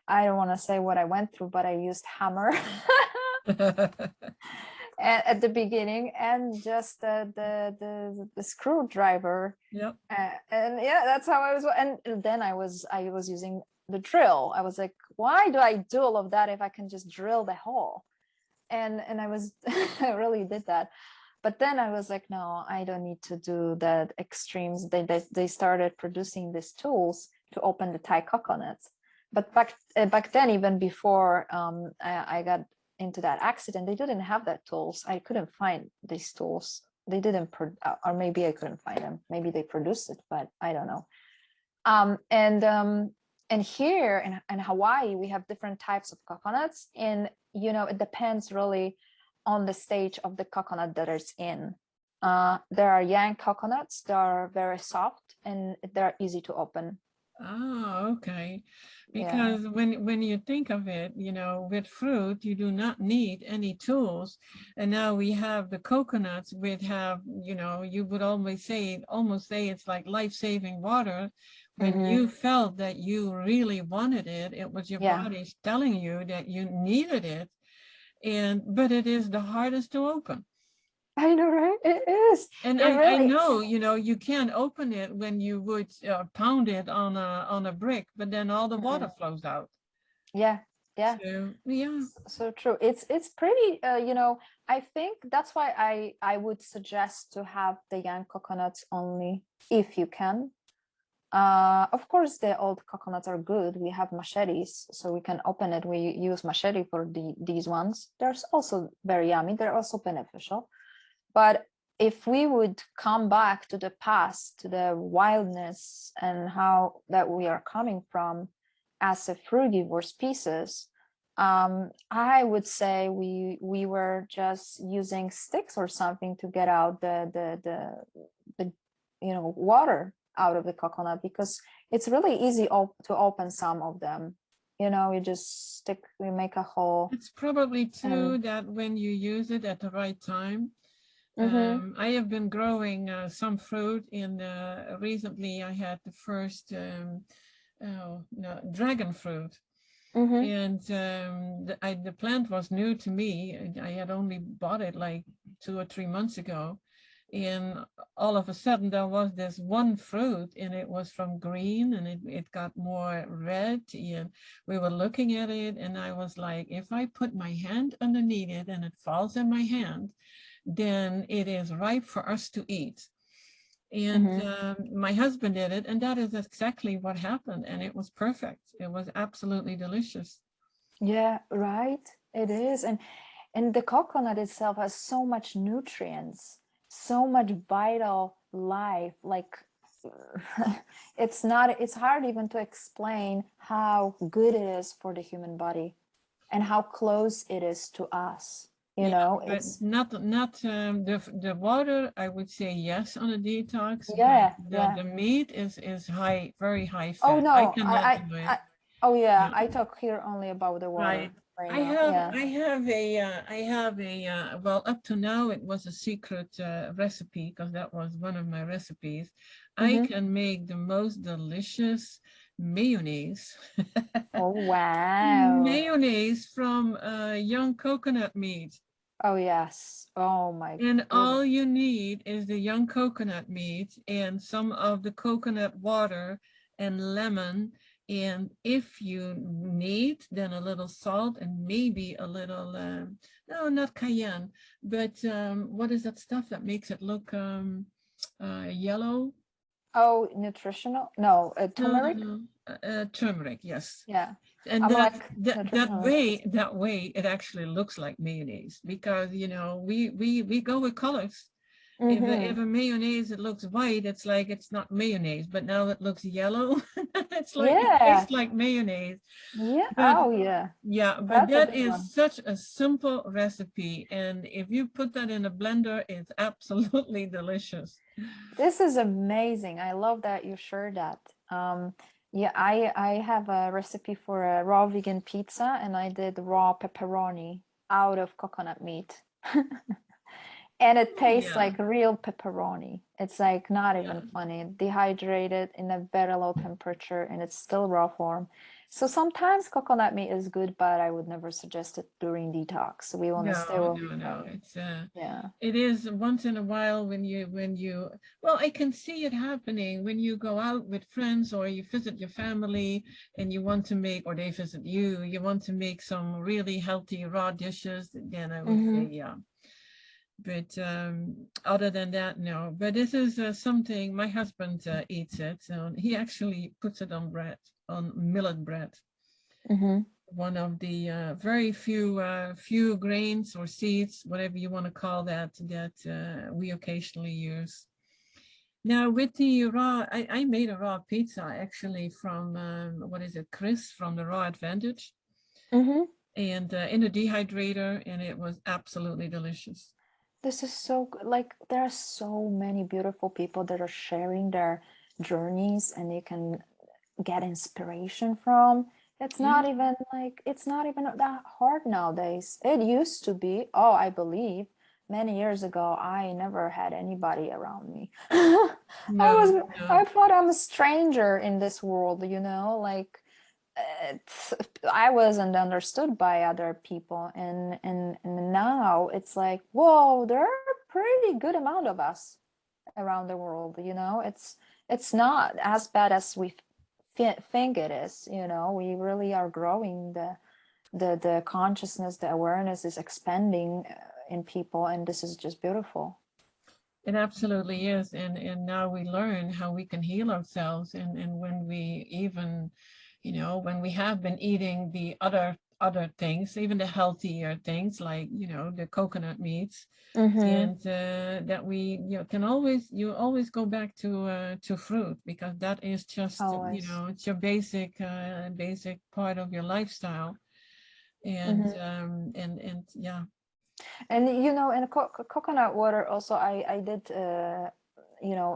I don't want to say what I went through, but I used hammer at the beginning, and just the screwdriver. Yep. And yeah, that's how I was. And then I was using the drill. I was like, why do I do all of that if I can just drill the hole? And I was I really did that. But then I was like, no, I don't need to do that extremes. They started producing these tools to open the Thai coconuts. But back then, even before I got into that accident, they didn't have that tools. I couldn't find these tools. They didn't, or maybe I couldn't find them. Maybe they produced it, but I don't know. And here in Hawaii, we have different types of coconuts, and you know, it depends really on the stage of the coconut that it's in. There are young coconuts that are very soft and they're easy to open. Oh, okay. Because when you think of it, you know, with fruit, you do not need any tools. And now we have the coconuts, which have, you know, you would almost say it's like life-saving water. When you felt that you really wanted it, it was your body telling you that you needed it. But it is the hardest to open. I know, right? It is. And I know, you know, you can't open it when you would pound it on a brick, but then all the water flows out. Yeah. So, yeah. So true. It's pretty, you know, I think that's why I would suggest to have the young coconuts only if you can. Of course, the old coconuts are good. We have machetes, so we can open it. We use machete for these ones. They're also very yummy. They're also beneficial. But if we would come back to the past, to the wildness and how that we are coming from as a frugivore species, I would say we were just using sticks or something to get out the you know, water out of the coconut, because it's really easy to open some of them. You know, you just we make a hole. It's probably too that when you use it at the right time, Mm-hmm. I have been growing some fruit, and recently I had the first no, dragon fruit. Mm-hmm. And the plant was new to me. I had only bought it like 2 or 3 months ago. And all of a sudden there was this one fruit, and it was from green, and it got more red, and we were looking at it, and I was like, if I put my hand underneath it and it falls in my hand, then it is ripe for us to eat. And Mm-hmm. my husband did it, and that is exactly what happened. And it was perfect. It was absolutely delicious. Yeah, right. It is. And the coconut itself has so much nutrients, so much vital life. Like it's hard even to explain how good it is for the human body and how close it is to us. You Yeah, know, but it's not the water. I would say yes on a detox, but yeah, yeah. the meat is high, very high Oh fat. I no, cannot do it. oh yeah, Yeah. I talk here only about the Right. water right now. Yeah. I have a well, up to now it was a secret recipe, because that was one of my recipes. I Mm-hmm. can make the most delicious mayonnaise. Oh wow. Mayonnaise from young coconut meat. Oh yes. Oh my And goodness. all you need is the young coconut meat and some of the coconut water and lemon. And if you need, then a little salt and maybe a little, no, not cayenne, but what is that stuff that makes it look yellow? Oh, nutritional? No, No, no, turmeric? no. Turmeric, yes. Yeah. And I'm that like that that nutritionalist. way that way it actually looks like mayonnaise, because we go with colors. If Mm-hmm. a mayonnaise it looks white, it's like it's not mayonnaise, but now it looks yellow. It's like it Yeah. tastes like mayonnaise. Yeah. But Oh yeah. yeah, but That's a that good is one. such a simple recipe, and if you put that in a blender, it's absolutely delicious. This is amazing. I love that you shared that. Yeah, I have a recipe for a raw vegan pizza and I did raw pepperoni out of coconut meat. And it Oh tastes yeah, like real pepperoni. It's like not yeah. even funny. Dehydrated in a very low temperature and it's still raw form. So sometimes coconut meat is good, but I would never suggest it during detox. We want to stay No, away no, no. from, yeah. It is once in a while when you well, I can see it happening when you go out with friends or you visit your family and you want to make, or they visit you, you want to make some really healthy raw dishes, then I would say Mm-hmm. yeah. But other than that, no. But this is something my husband eats it, so he actually puts it on bread, on millet bread, Mm-hmm. one of the very few grains or seeds, whatever you want to call that, that we occasionally use. Now with the raw, I made a raw pizza actually from what is it, Chris from the Raw Advantage, Mm-hmm. and in a dehydrator, and it was absolutely delicious. This is so good. Like there are so many beautiful people that are sharing their journeys and you can get inspiration from. Yeah. It's not even that hard nowadays. It used to be, oh, I believe many years ago, I never had anybody around me. No, I no. thought I'm a stranger in this world, like I wasn't understood by other people, and now it's like, whoa, there are a pretty good amount of us around the world. It's not as bad as we think it is. We really are growing. The consciousness, the awareness is expanding in people, and this is just beautiful. It absolutely is. And now we learn how we can heal ourselves. And when we even, when we have been eating the other things, even the healthier things like, the coconut meats, Mm-hmm. and that we can always you always go back to fruit, because that is just Always. it's your basic part of your lifestyle. And Mm-hmm. and yeah. And in coconut water also, I did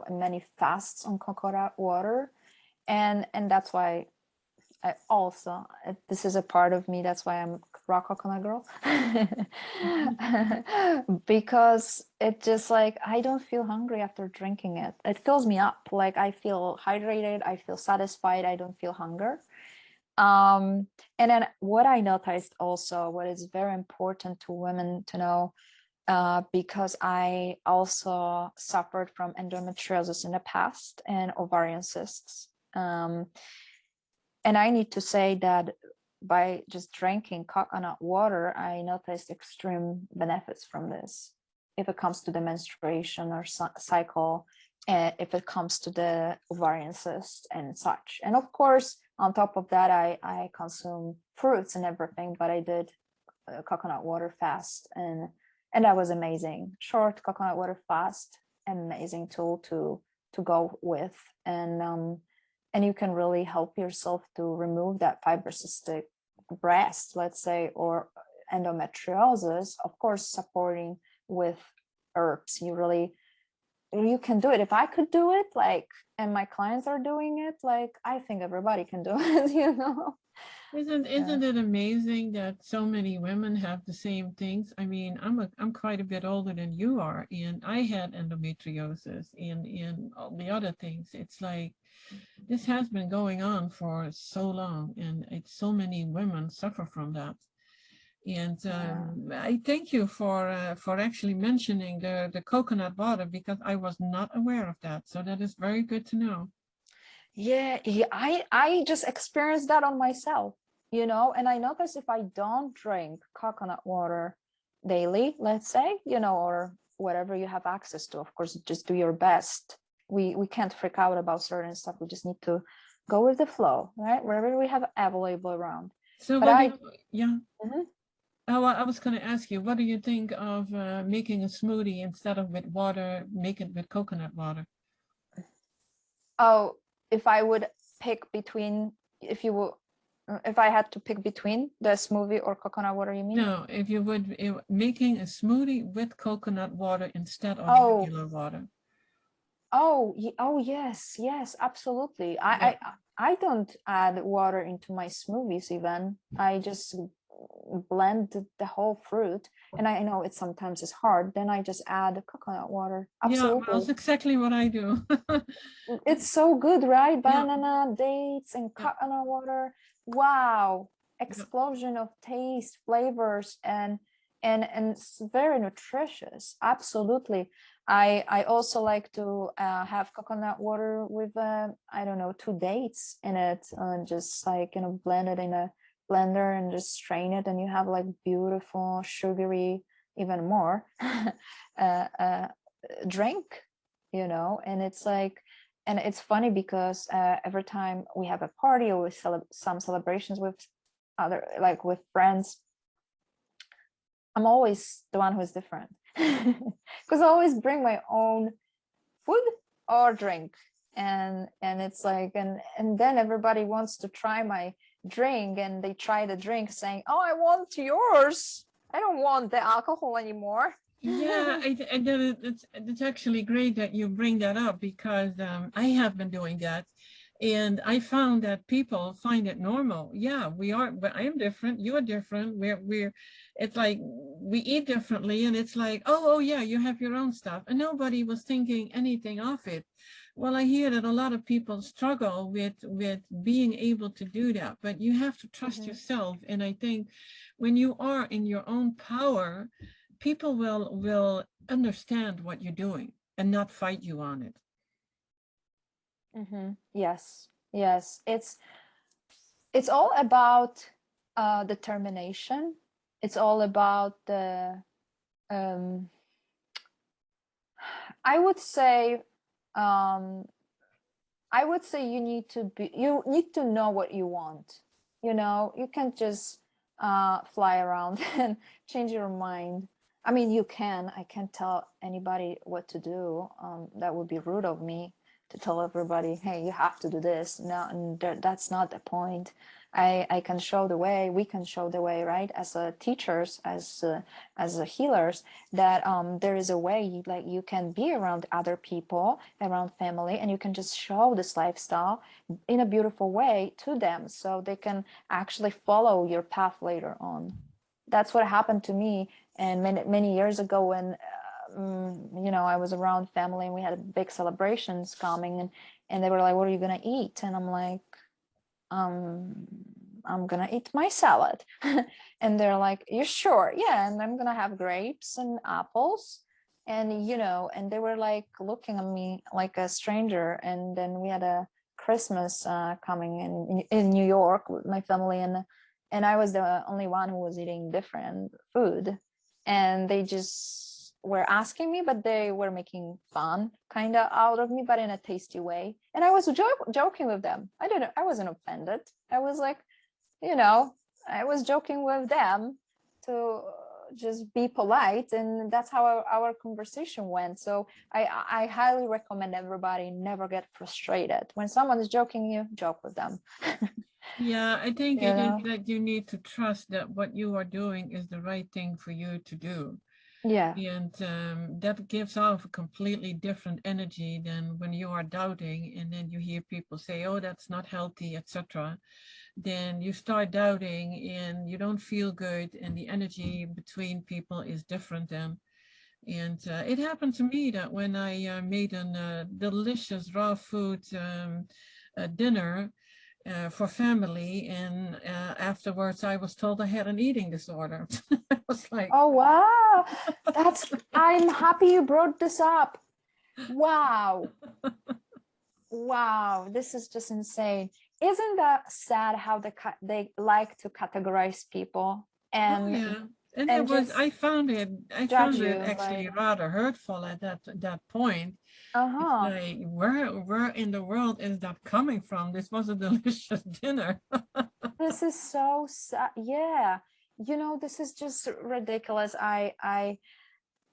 many fasts on coconut water, and that's why This is a part of me. That's why I'm raw coconut girl. Because it just like, I don't feel hungry after drinking it. It fills me up. Like I feel hydrated, I feel satisfied, I don't feel hunger. And then what I noticed also, what is very important to women to know, because I also suffered from endometriosis in the past and ovarian cysts. And I need to say that by just drinking coconut water, I noticed extreme benefits from this. If it comes to the menstruation or cycle, if it comes to the ovarian cyst and such. And of course, on top of that, I consume fruits and everything, but I did coconut water fast, and that was amazing. Short coconut water fast, amazing tool to go with, and you can really help yourself to remove that fibrocystic breast, let's say, or endometriosis. Of course, supporting with herbs. You can do it. If I could do it, like, and my clients are doing it, like, I think everybody can do it, you know. Isn't it amazing that so many women have the same things? I mean, I'm quite a bit older than you are, and I had endometriosis and all the other things. It's like this has been going on for so long, and so many women suffer from that. And I thank you for actually mentioning the coconut water, because I was not aware of that. So that is very good to know. Yeah, I just experienced that on myself, you know, and I notice if I don't drink coconut water daily, let's say, you know, or whatever you have access to, of course, just do your best. We can't freak out about certain stuff. We just need to go with the flow, right? Wherever we have available around. So But yeah. Oh, I was going to ask you, what do you think of making a smoothie instead of with water, make it with coconut water? Oh, if I would pick between, if I had to pick between the smoothie or coconut water, you mean? No, if you would, making a smoothie with coconut water instead of regular water. Oh, yes, absolutely. I don't add water into my smoothies even. I just blend the whole fruit, and I know it sometimes is hard. Then I just add coconut water. Absolutely. Yeah, that's exactly what I do. It's so good, right? Banana, dates, and coconut water. Wow, explosion of taste, flavors, and it's very nutritious. Absolutely. I also like to have coconut water with I don't know, 2 dates in it, and just like, you know, blend it in a blender and just strain it, and you have like beautiful sugary, even more drink, you know. And it's like, and it's funny because every time we have a party or some celebrations with other, like with friends, I'm always the one who's different because I always bring my own food or drink, and it's like, and then everybody wants to try my drink, and they try the drink saying, oh, I want yours, I don't want the alcohol anymore. Yeah, it's actually great that you bring that up, because I have been doing that, and I found that people find it normal. Yeah, we are, but I am different, you are different. It's like we eat differently, and it's like, oh yeah, you have your own stuff, and nobody was thinking anything of it. Well, I hear that a lot of people struggle with being able to do that, but you have to trust yourself. And I think when you are in your own power, people will understand what you're doing and not fight you on it. Yes, it's all about determination. It's all about the I would say you need to know what you want. You know, you can't just fly around and change your mind. I mean, I can't tell anybody what to do. That would be rude of me. to tell everybody, hey, you have to do this. No, and that's not the point. I can show the way, we can show the way, right? As teachers, as healers, that there is a way, like you can be around other people, around family, and you can just show this lifestyle in a beautiful way to them, so they can actually follow your path later on. That's what happened to me. And many years ago, when you know, I was around family and we had big celebrations coming, and they were like, what are you gonna eat? And I'm like, I'm gonna eat my salad. And they're like, you sure? Yeah. And I'm gonna have grapes and apples. And, you know, and they were like looking at me like a stranger. And then we had a Christmas coming in New York with my family, and I was the only one who was eating different food. And they just were asking me, but they were making fun kind of out of me, but in a tasty way. And I was joking with them. I wasn't offended. I was like, you know, I was joking with them to just be polite, and that's how our conversation went. So I highly recommend everybody never get frustrated. When someone is joking, you joke with them. Yeah, I think You it is know? that you need to trust that what you are doing is the right thing for you to do. Yeah. And that gives off a completely different energy than when you are doubting, and then you hear people say, oh, that's not healthy, etc. Then you start doubting and you don't feel good, and the energy between people is different then. And it happened to me that when I made a delicious raw food dinner for family, and afterwards I was told I had an eating disorder. I was like, Oh, wow. I'm happy you brought this up. Wow. Wow. This is just insane. Isn't that sad how they like to categorize people oh and yeah. And it was, just I found it judge you actually like, rather hurtful at that point. It's uh-huh. like, where in the world is that coming from? This was a delicious dinner. This is so sad. Yeah. You know, this is just ridiculous.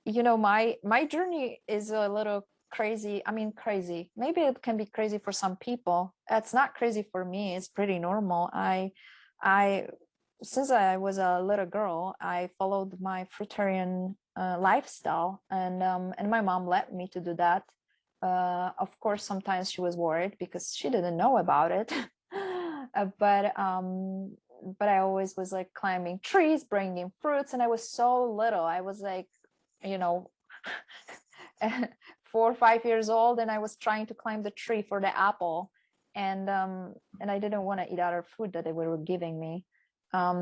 You know, my journey is a little crazy. I mean, crazy. Maybe it can be crazy for some people. It's not crazy for me. It's pretty normal. I since I was a little girl, I followed my fruitarian lifestyle, and my mom let me to do that. Of course, sometimes she was worried because she didn't know about it. But I always was like climbing trees, bringing fruits, and I was so little. I was like, you know, 4 or 5 years old, and I was trying to climb the tree for the apple, and I didn't want to eat other food that they were giving me.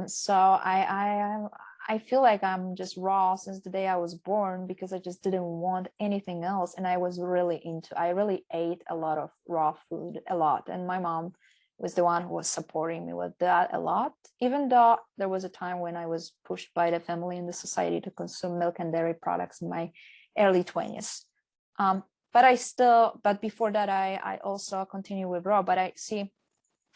So I feel like I'm just raw since the day I was born, because I just didn't want anything else, and I really ate a lot of raw food, a lot, and my mom was the one who was supporting me with that a lot, even though there was a time when I was pushed by the family and the society to consume milk and dairy products in my early 20s. But before that, I also continue with raw. But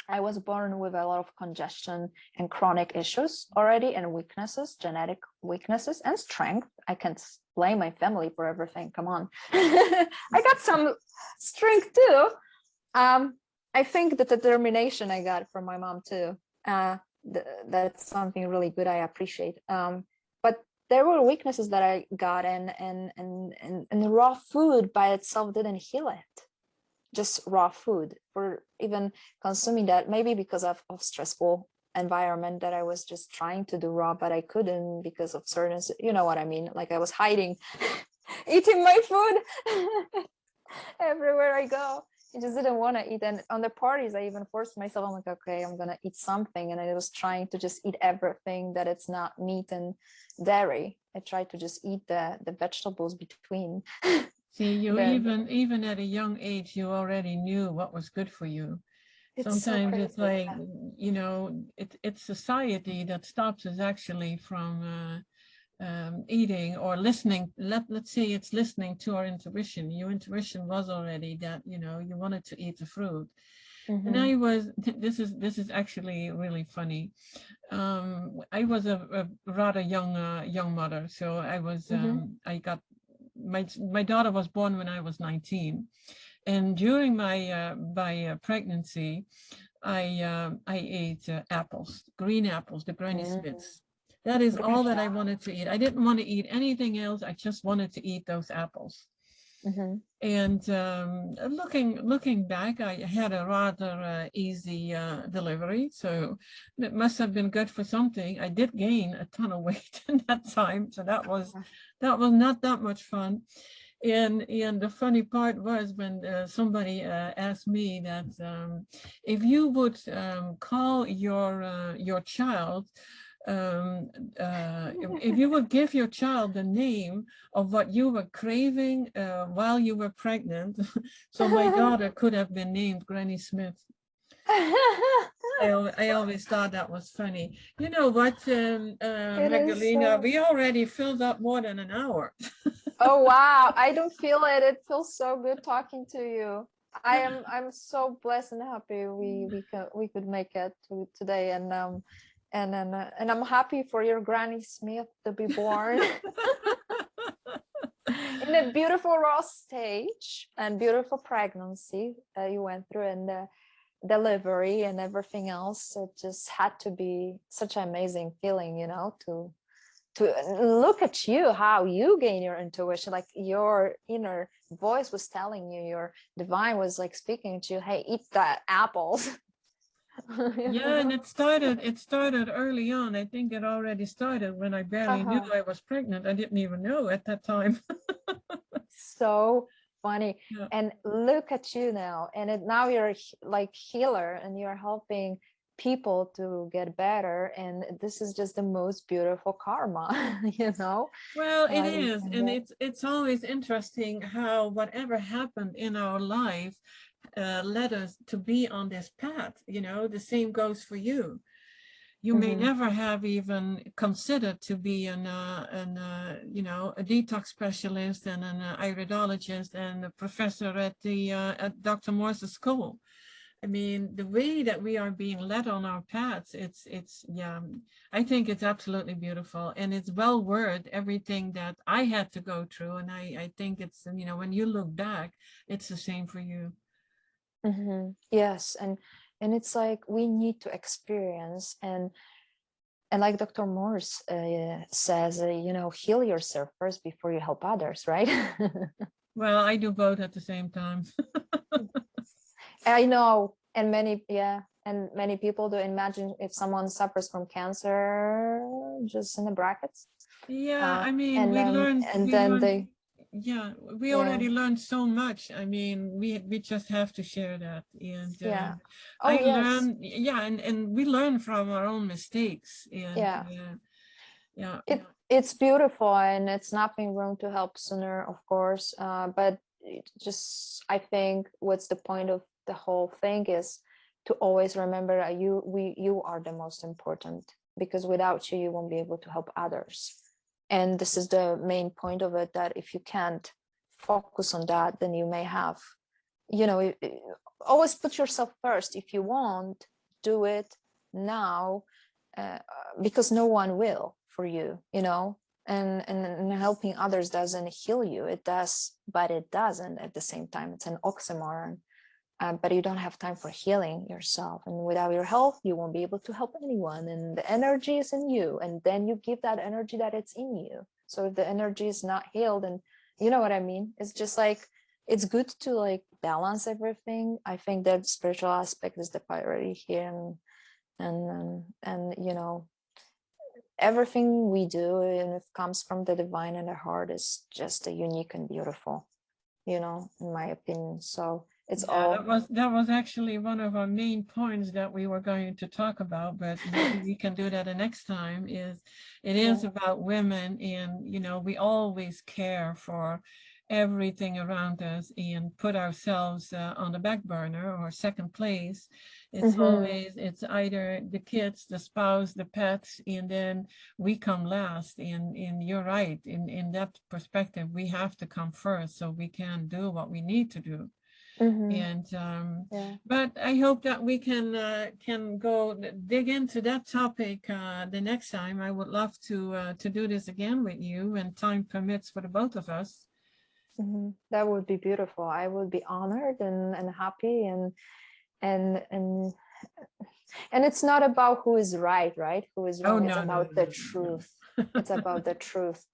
I was born with a lot of congestion and chronic issues already, and weaknesses, genetic weaknesses, and strength. I can't blame my family for everything. Come on. I got some strength too. I think the determination I got from my mom too. That's something really good. I appreciate. But there were weaknesses that I got, and the raw food by itself didn't heal it. Just raw food, or even consuming that, maybe because of stressful environment, that I was just trying to do raw, but I couldn't because of certain, you know what I mean? Like I was hiding, eating my food everywhere I go. I just didn't want to eat. And on the parties, I even forced myself. I'm like, okay, I'm gonna eat something, and I was trying to just eat everything that it's not meat and dairy. I tried to just eat the vegetables between. See, you the even at a young age, you already knew what was good for you. It's so Sometimes crazy. it's like, you know, it's society that stops us actually from eating or listening. Let's say it's listening to our intuition. Your intuition was already that, you know, you wanted to eat the fruit. And I was, this is actually really funny. I was a rather young mother, so I was I got my daughter was born when I was 19, And during my pregnancy, I ate apples, green apples, the Granny Smiths. That is all that I wanted to eat. I didn't want to eat anything else. I just wanted to eat those apples. And looking back, I had a rather easy delivery, so it must have been good for something. I did gain a ton of weight in that time, so that was not that much fun. And the funny part was when somebody asked me that if you would call your child, if you would give your child the name of what you were craving while you were pregnant, so my daughter could have been named Granny Smith. I always thought that was funny. You know what, Magdalena, we already filled up more than an hour. Oh wow, I don't feel it. It feels so good talking to you. I'm so blessed and happy we could make it today, and I'm happy for your Granny Smith to be born in a beautiful raw stage and beautiful pregnancy you went through, and the delivery and everything else. It just had to be such an amazing feeling, you know, to look at you, how you gain your intuition, like your inner voice was telling you, your divine was like speaking to you, hey, eat that apples. Yeah, and it started early on. I think it already started when I barely knew I was pregnant. I didn't even know at that time. So funny. Yeah. And look at you now, and now you're like healer, and you're helping people to get better, and this is just the most beautiful karma, you know. Well, it is, and it's always interesting how whatever happened in our life led us to be on this path. You know, the same goes for you. You may never have even considered to be you know, a detox specialist and an iridologist and a professor at the at Dr. Morse's school. I mean, the way that we are being led on our paths, yeah, I think it's absolutely beautiful, and it's well worth everything that I had to go through. And I think it's, you know, when you look back, it's the same for you. Yes, and it's like we need to experience, and like Dr. Morse says, you know, heal yourself first before you help others, right? Well, I do both at the same time. I know, and many people do. Imagine if someone suffers from cancer, just in the brackets. Yeah, I mean, and then we already learned so much. I mean, we just have to share that. And and we learn from our own mistakes. And it's beautiful, and it's nothing wrong to help sooner, of course. But I think what's the point of the whole thing is to always remember that you are the most important, because without you won't be able to help others. And this is the main point of it, that if you can't focus on that, then you may have, you know, always put yourself first. If you want, do it now, because no one will for you, you know. And helping others doesn't heal you. It does, but it doesn't at the same time. It's an oxymoron. But you don't have time for healing yourself, and without your health you won't be able to help anyone, and the energy is in you, and then you give that energy that it's in you. So if the energy is not healed, and you know what I mean, it's just like, it's good to like balance everything. I think that spiritual aspect is the priority here, and you know, everything we do, and it comes from the divine and the heart, is just unique and beautiful, you know, in my opinion. So it's that was actually one of our main points that we were going to talk about, but maybe we can do that the next time. It is about women, and you know, we always care for everything around us and put ourselves on the back burner or second place. It's always, it's either the kids, the spouse, the pets, and then we come last. And you're right, in that perspective, we have to come first so we can do what we need to do. And but I hope that we can go dig into that topic the next time. I would love to do this again with you when time permits for the both of us. That would be beautiful. I would be honored and happy, and it's not about who is right, who is wrong. It's about the truth. It's about the truth.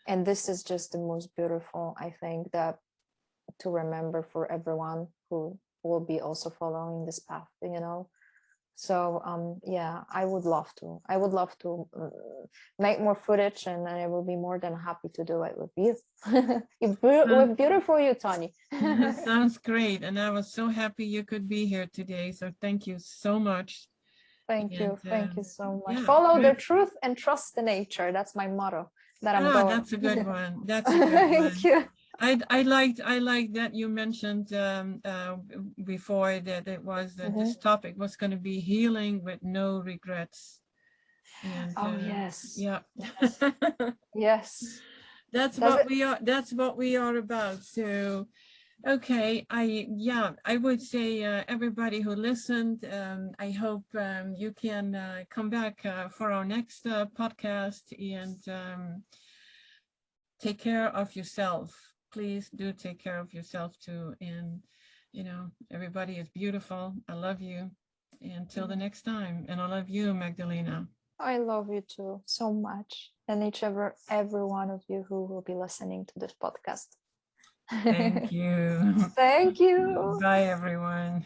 And this is just the most beautiful, I think, that to remember for everyone who will be also following this path, you know. So yeah, I would love to make more footage, and I will be more than happy to do it with you. With beautiful you, Toni. Sounds great, and I was so happy you could be here today, so thank you so much. Thank you so much. Yeah, Follow the truth and trust the nature. That's my motto that I'm going. That's a good one. That's a good one. Thank you. I liked that you mentioned before that it was this topic was going to be healing with no regrets. And yes. Yeah. Yes. That's what we are. That's what we are about. So, okay, I would say everybody who listened, I hope you can come back for our next podcast, and take care of yourself. Please do take care of yourself too. And, you know, everybody is beautiful. I love you. Until the next time. And I love you, Magdalena. I love you too so much. And every one of you who will be listening to this podcast. Thank you. Thank you. Bye, everyone.